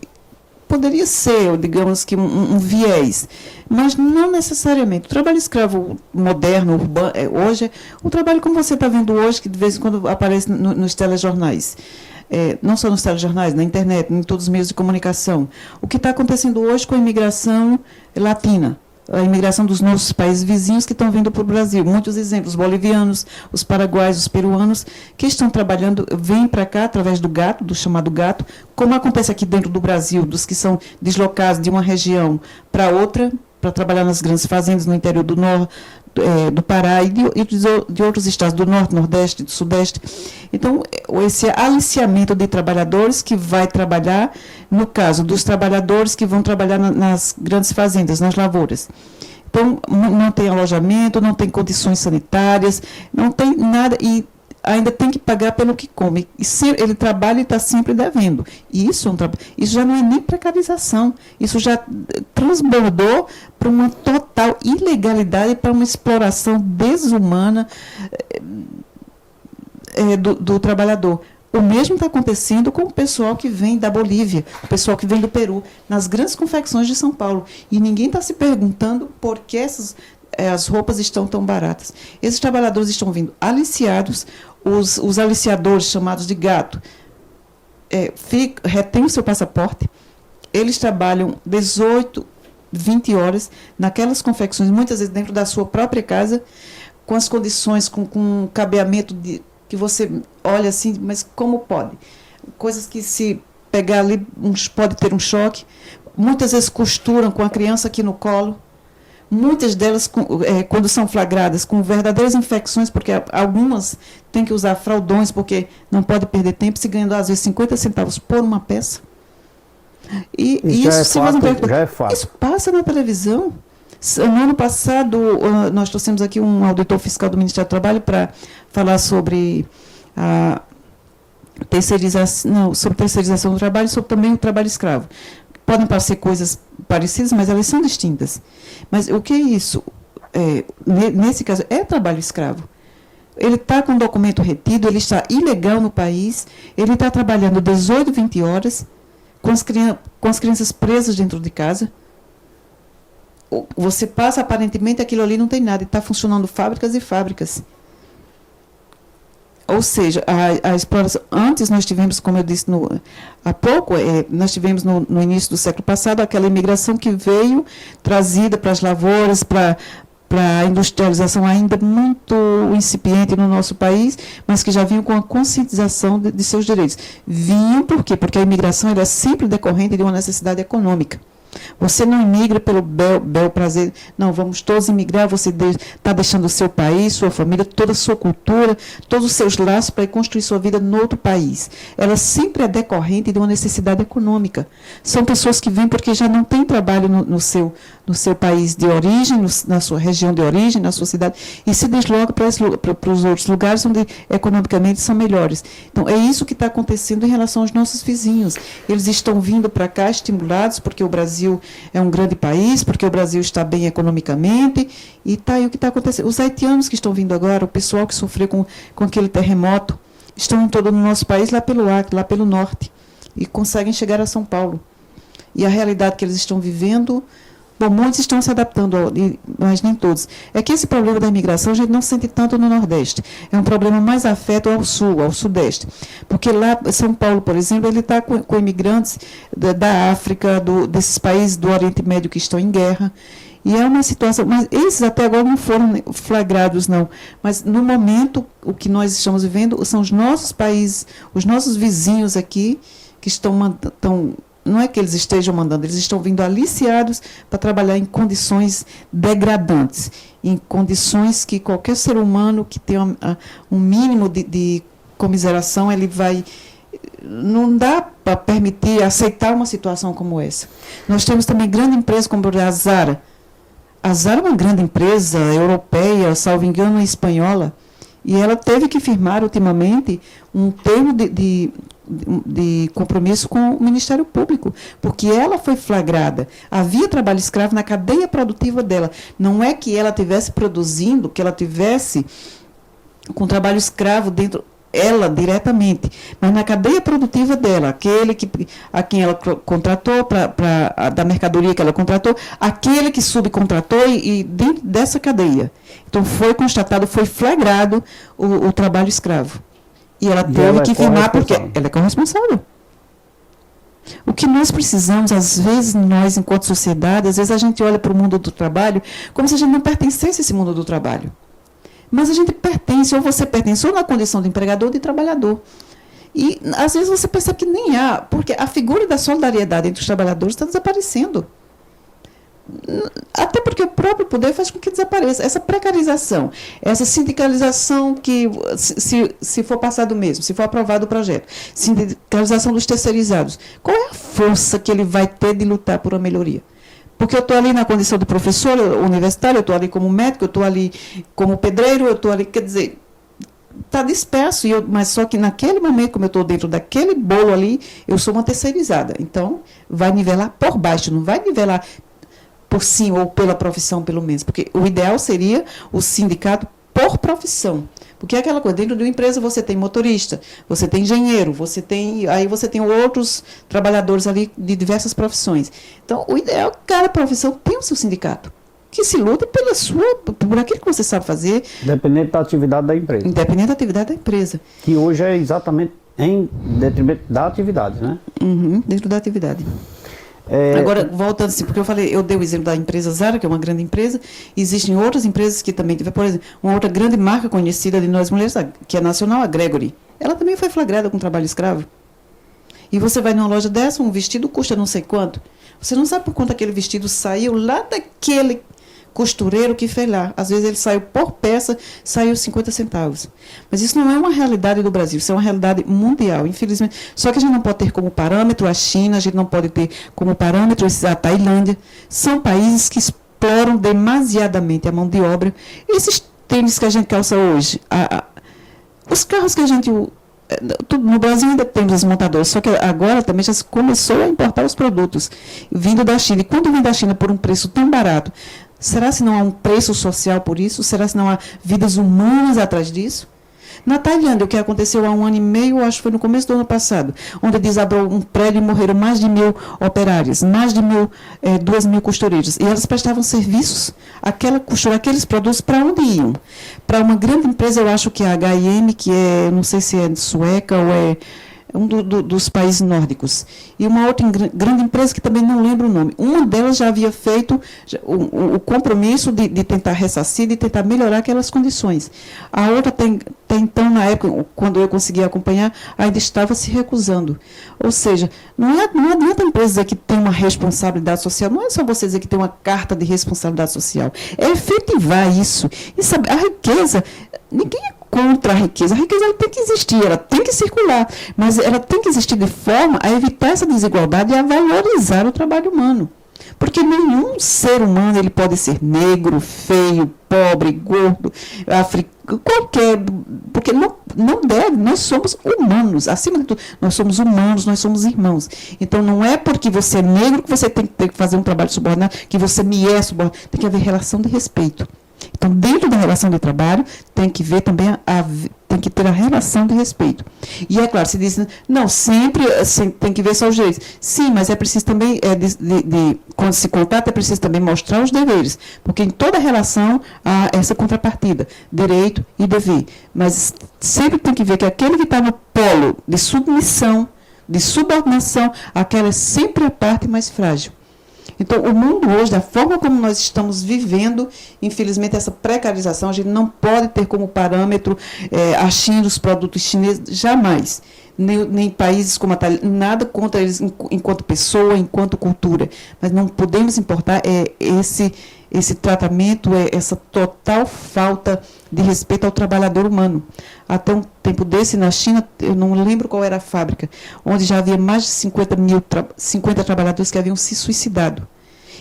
B: poderia ser, digamos que um viés, mas não necessariamente. O trabalho escravo moderno, urbano, hoje, o trabalho como você está vendo hoje, que de vez em quando aparece nos telejornais, não só nos telejornais, na internet, em todos os meios de comunicação. O que está acontecendo hoje com a imigração latina, a imigração dos nossos países vizinhos que estão vindo para o Brasil. Muitos exemplos, os bolivianos, os paraguaios, os peruanos, que estão trabalhando, vêm para cá através do chamado gato, como acontece aqui dentro do Brasil, dos que são deslocados de uma região para outra, para trabalhar nas grandes fazendas no interior do Pará e de outros estados do Norte, Nordeste, do Sudeste. Então, esse aliciamento de trabalhadores que vai trabalhar, no caso dos trabalhadores que vão trabalhar nas grandes fazendas, nas lavouras. Então, não tem alojamento, não tem condições sanitárias, não tem nada, e ainda tem que pagar pelo que come. E ele trabalha e está sempre devendo. E isso já não é nem precarização. Isso já transbordou para uma total ilegalidade, para uma exploração desumana do trabalhador. O mesmo está acontecendo com o pessoal que vem da Bolívia, o pessoal que vem do Peru, nas grandes confecções de São Paulo. E ninguém está se perguntando por que as roupas estão tão baratas. Esses trabalhadores estão vindo aliciados, os aliciadores, chamados de gato, retêm o seu passaporte, eles trabalham 18, 20 horas naquelas confecções, muitas vezes dentro da sua própria casa, com as condições, com um cabeamento que você olha assim, mas como pode? Coisas que se pegar ali, pode ter um choque. Muitas vezes costuram com a criança aqui no colo. Muitas delas, quando são flagradas, com verdadeiras infecções, porque algumas têm que usar fraldões, porque não pode perder tempo, se ganhando às vezes 50 centavos por uma peça. E isso
A: já é fato.
B: Isso passa na televisão. No ano passado, nós trouxemos aqui um auditor fiscal do Ministério do Trabalho para falar sobre a terceirização do trabalho e sobre também o trabalho escravo. Podem parecer coisas parecidas, mas elas são distintas. Mas o que é isso? Nesse caso, é trabalho escravo. Ele está com o documento retido, ele está ilegal no país, ele está trabalhando 18, 20 horas, com as crianças presas dentro de casa. Você passa, aparentemente, aquilo ali não tem nada, e está funcionando fábricas e fábricas. Ou seja, a exploração, antes nós tivemos, como eu disse há pouco, nós tivemos no início do século passado aquela imigração que veio trazida para as lavouras, para a industrialização ainda muito incipiente no nosso país, mas que já vinham com a conscientização de seus direitos. Vinham por quê? Porque a imigração era sempre decorrente de uma necessidade econômica. Você não imigra pelo bel prazer, não, vamos todos imigrar, você está deixando o seu país, sua família, toda a sua cultura, todos os seus laços para ir construir sua vida no outro país. Ela sempre é decorrente de uma necessidade econômica. São pessoas que vêm porque já não têm trabalho no seu país de origem, na sua região de origem, na sua cidade, e se deslocam para os outros lugares onde economicamente são melhores. Então, é isso que está acontecendo em relação aos nossos vizinhos. Eles estão vindo para cá estimulados porque o Brasil é um grande país, porque o Brasil está bem economicamente, e está aí o que está acontecendo. Os haitianos que estão vindo agora, o pessoal que sofreu com aquele terremoto, estão em todo o nosso país, lá pelo Acre, lá pelo norte, e conseguem chegar a São Paulo. E a realidade que eles estão vivendo, bom, muitos estão se adaptando, mas nem todos. É que esse problema da imigração a gente não sente tanto no Nordeste. É um problema mais afeto ao Sul, ao Sudeste. Porque lá, São Paulo, por exemplo, ele está com imigrantes da África, desses países do Oriente Médio que estão em guerra. E é uma situação, mas esses até agora não foram flagrados, não. Mas, no momento, o que nós estamos vivendo são os nossos países, os nossos vizinhos aqui, que estão não é que eles estejam mandando, eles estão vindo aliciados para trabalhar em condições degradantes, em condições que qualquer ser humano que tenha um mínimo de comiseração, ele vai... Não dá para permitir, aceitar uma situação como essa. Nós temos também grande empresa como a Zara. A Zara é uma grande empresa europeia, salvo engano, espanhola, e ela teve que firmar ultimamente um termo de compromisso com o Ministério Público, porque ela foi flagrada. Havia trabalho escravo na cadeia produtiva dela. Não é que ela estivesse produzindo, que ela tivesse com trabalho escravo dentro, ela diretamente, mas na cadeia produtiva dela, aquele a quem ela contratou, da mercadoria que ela contratou, aquele que subcontratou e dentro dessa cadeia. Então foi constatado, foi flagrado o trabalho escravo. E ela teve que firmar porque ela é corresponsável. O que nós precisamos, às vezes, nós, enquanto sociedade, às vezes a gente olha para o mundo do trabalho como se a gente não pertencesse a esse mundo do trabalho. Mas a gente pertence, ou você pertence ou na condição de empregador ou de trabalhador. E, às vezes, você percebe que nem há, porque a figura da solidariedade entre os trabalhadores está desaparecendo. Até porque o próprio poder faz com que desapareça. Essa precarização, essa sindicalização que, se for passado mesmo, se for aprovado o projeto, sindicalização dos terceirizados, qual é a força que ele vai ter de lutar por uma melhoria? Porque eu estou ali na condição de professor universitário, eu estou ali como médico, eu estou ali como pedreiro, eu estou ali, quer dizer, está disperso, mas só que naquele momento, como eu estou dentro daquele bolo ali, eu sou uma terceirizada. Então, vai nivelar por baixo, não vai nivelar por cima ou pela profissão, pelo menos. Porque o ideal seria o sindicato por profissão. Porque é aquela coisa, dentro de uma empresa você tem motorista, você tem engenheiro, aí você tem outros trabalhadores ali de diversas profissões. Então, o ideal é que cada profissão tenha o seu sindicato, que se luta por aquilo que você sabe fazer.
A: Independente da atividade da empresa.
B: Independente da atividade da empresa.
A: Que hoje é exatamente em detrimento da atividade, né?
B: Dentro da atividade. Agora, voltando assim, porque eu dei o exemplo da empresa Zara, que é uma grande empresa, existem outras empresas que também, por exemplo, uma outra grande marca conhecida de nós mulheres, que é nacional, a Gregory. Ela também foi flagrada com trabalho escravo. E você vai numa loja dessa, um vestido custa não sei quanto. Você não sabe por quanto aquele vestido saiu lá daquele costureiro que fez lá. Às vezes ele saiu por peça, saiu 50 centavos. Mas isso não é uma realidade do Brasil, isso é uma realidade mundial, infelizmente. Só que a gente não pode ter como parâmetro a China, a gente não pode ter como parâmetro a Tailândia. São países que exploram demasiadamente a mão de obra. Esses tênis que a gente calça hoje, os carros que a gente... No Brasil ainda temos as montadoras, só que agora também já se começou a importar os produtos vindo da China. E quando vem da China por um preço tão barato, será se não há um preço social por isso? Será se não há vidas humanas atrás disso? Na Tailândia, o que aconteceu há 1 ano e meio, acho que foi no começo do ano passado, onde desabou um prédio e morreram mais de 1.000 operários, mais de 2.000 costureiras. E elas prestavam serviços, aqueles produtos, para onde iam? Para uma grande empresa, eu acho que é a H&M, que é, não sei se é sueca ou é um dos países nórdicos. E uma outra grande empresa que também não lembro o nome. Uma delas já havia feito o compromisso de tentar ressarcir, de tentar melhorar aquelas condições. A outra, até então, na época, quando eu consegui acompanhar, ainda estava se recusando. Ou seja, não adianta a empresa dizer que tem uma responsabilidade social, não é só você dizer que tem uma carta de responsabilidade social, é efetivar isso. E sabe, a riqueza, ninguém é contra a riqueza ela tem que existir, ela tem que circular, mas ela tem que existir de forma a evitar essa desigualdade e a valorizar o trabalho humano. Porque nenhum ser humano ele pode ser negro, feio, pobre, gordo, africano, qualquer, porque não deve, nós somos humanos, acima de tudo, nós somos humanos, nós somos irmãos. Então não é porque você é negro que você tem que fazer um trabalho subordinado, que você me é subordinado, tem que haver relação de respeito. Então, dentro da relação de trabalho, tem que ver também, tem que ter a relação de respeito. E é claro, se diz, não, sempre tem que ver só os direitos. Sim, mas é preciso também, quando se contrata, é preciso também mostrar os deveres. Porque em toda relação há essa contrapartida, direito e dever. Mas sempre tem que ver que aquele que está no polo de submissão, de subordinação, aquela é sempre a parte mais frágil. Então, o mundo hoje, da forma como nós estamos vivendo, infelizmente, essa precarização, a gente não pode ter como parâmetro a China, os produtos chineses, jamais. Nem países como a Tailândia, nada contra eles enquanto pessoa, enquanto cultura. Mas não podemos importar esse tratamento, essa total falta de respeito ao trabalhador humano. Até um tempo desse, na China, eu não lembro qual era a fábrica, onde já havia mais de 50 trabalhadores que haviam se suicidado.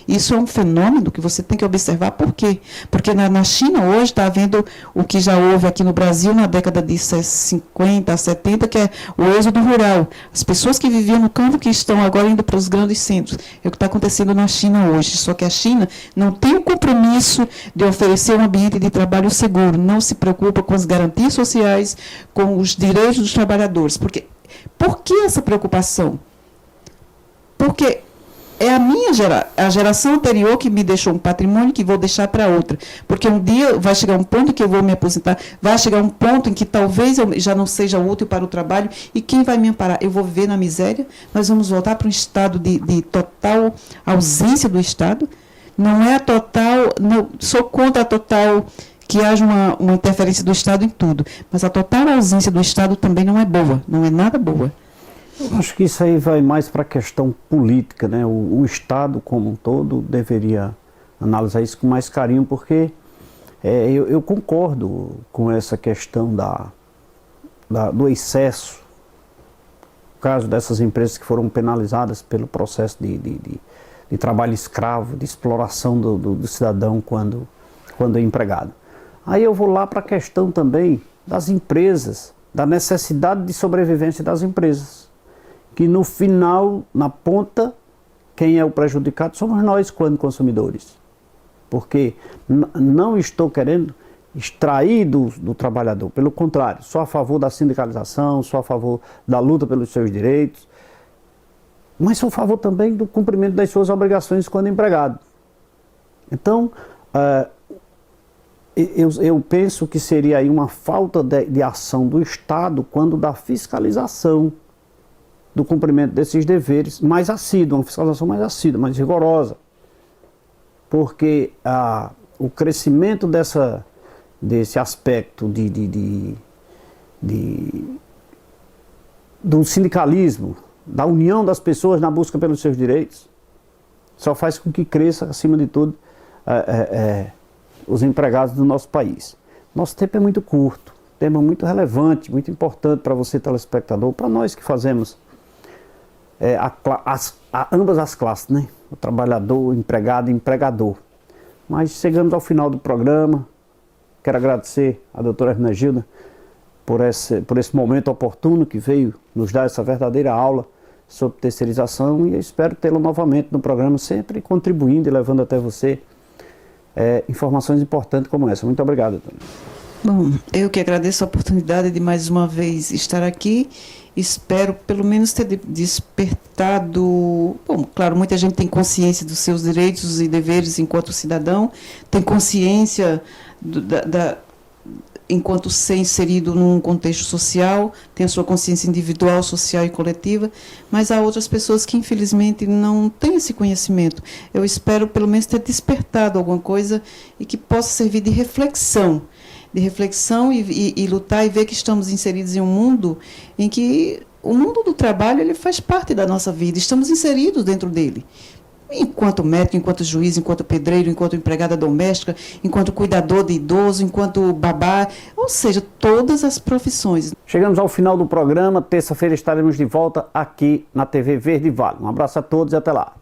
B: Isso é um fenômeno que você tem que observar. Por quê? Porque na China hoje está havendo o que já houve aqui no Brasil na década de 50, 70, que é o êxodo rural. As pessoas que viviam no campo que estão agora indo para os grandes centros. É o que está acontecendo na China hoje. Só que a China não tem o compromisso de oferecer um ambiente de trabalho seguro, não se preocupa com as garantias sociais, com os direitos dos trabalhadores. Por que essa preocupação? Porque é a geração anterior que me deixou um patrimônio que vou deixar para outra. Porque um dia vai chegar um ponto que eu vou me aposentar, vai chegar um ponto em que talvez eu já não seja útil para o trabalho, e quem vai me amparar? Eu vou viver na miséria? Nós vamos voltar para um estado de total ausência do Estado? Não é a total, não, sou contra a total que haja uma interferência do Estado em tudo, mas a total ausência do Estado também não é boa, não é nada boa.
A: Eu acho que isso aí vai mais para a questão política, né? O Estado como um todo deveria analisar isso com mais carinho, porque eu concordo com essa questão do excesso, no caso dessas empresas que foram penalizadas pelo processo de trabalho escravo, de exploração do cidadão quando é empregado. Aí eu vou lá para a questão também das empresas, da necessidade de sobrevivência das empresas, que no final, na ponta, quem é o prejudicado somos nós, quando consumidores. Porque não estou querendo extrair do trabalhador, pelo contrário, sou a favor da sindicalização, sou a favor da luta pelos seus direitos, mas sou a favor também do cumprimento das suas obrigações quando empregado. Então, eu penso que seria aí uma falta de ação do Estado quando da fiscalização do cumprimento desses deveres mais assídua, uma fiscalização mais assídua, mais rigorosa. Porque o crescimento desse aspecto do sindicalismo, da união das pessoas na busca pelos seus direitos, só faz com que cresça, acima de tudo, os empregados do nosso país. Nosso tempo é muito curto, tema muito relevante, muito importante para você, telespectador, para nós que fazemos ambas as classes, né? O trabalhador, o empregado e o empregador. Mas chegamos ao final do programa. Quero agradecer à doutora Hermenegilda por esse momento oportuno que veio nos dar essa verdadeira aula sobre terceirização, e eu espero tê-la novamente no programa, sempre contribuindo e levando até você informações importantes como essa. Muito obrigado, doutora.
B: Bom, eu que agradeço a oportunidade de mais uma vez estar aqui. Espero pelo menos ter despertado... Bom, claro, muita gente tem consciência dos seus direitos e deveres enquanto cidadão, tem consciência enquanto ser inserido num contexto social, tem a sua consciência individual, social e coletiva, mas há outras pessoas que infelizmente não têm esse conhecimento. Eu espero pelo menos ter despertado alguma coisa e que possa servir de reflexão e lutar e ver que estamos inseridos em um mundo em que o mundo do trabalho ele faz parte da nossa vida, estamos inseridos dentro dele. Enquanto médico, enquanto juiz, enquanto pedreiro, enquanto empregada doméstica, enquanto cuidador de idoso, enquanto babá, ou seja, todas as profissões.
A: Chegamos ao final do programa, terça-feira estaremos de volta aqui na TV Verde Vale. Um abraço a todos e até lá.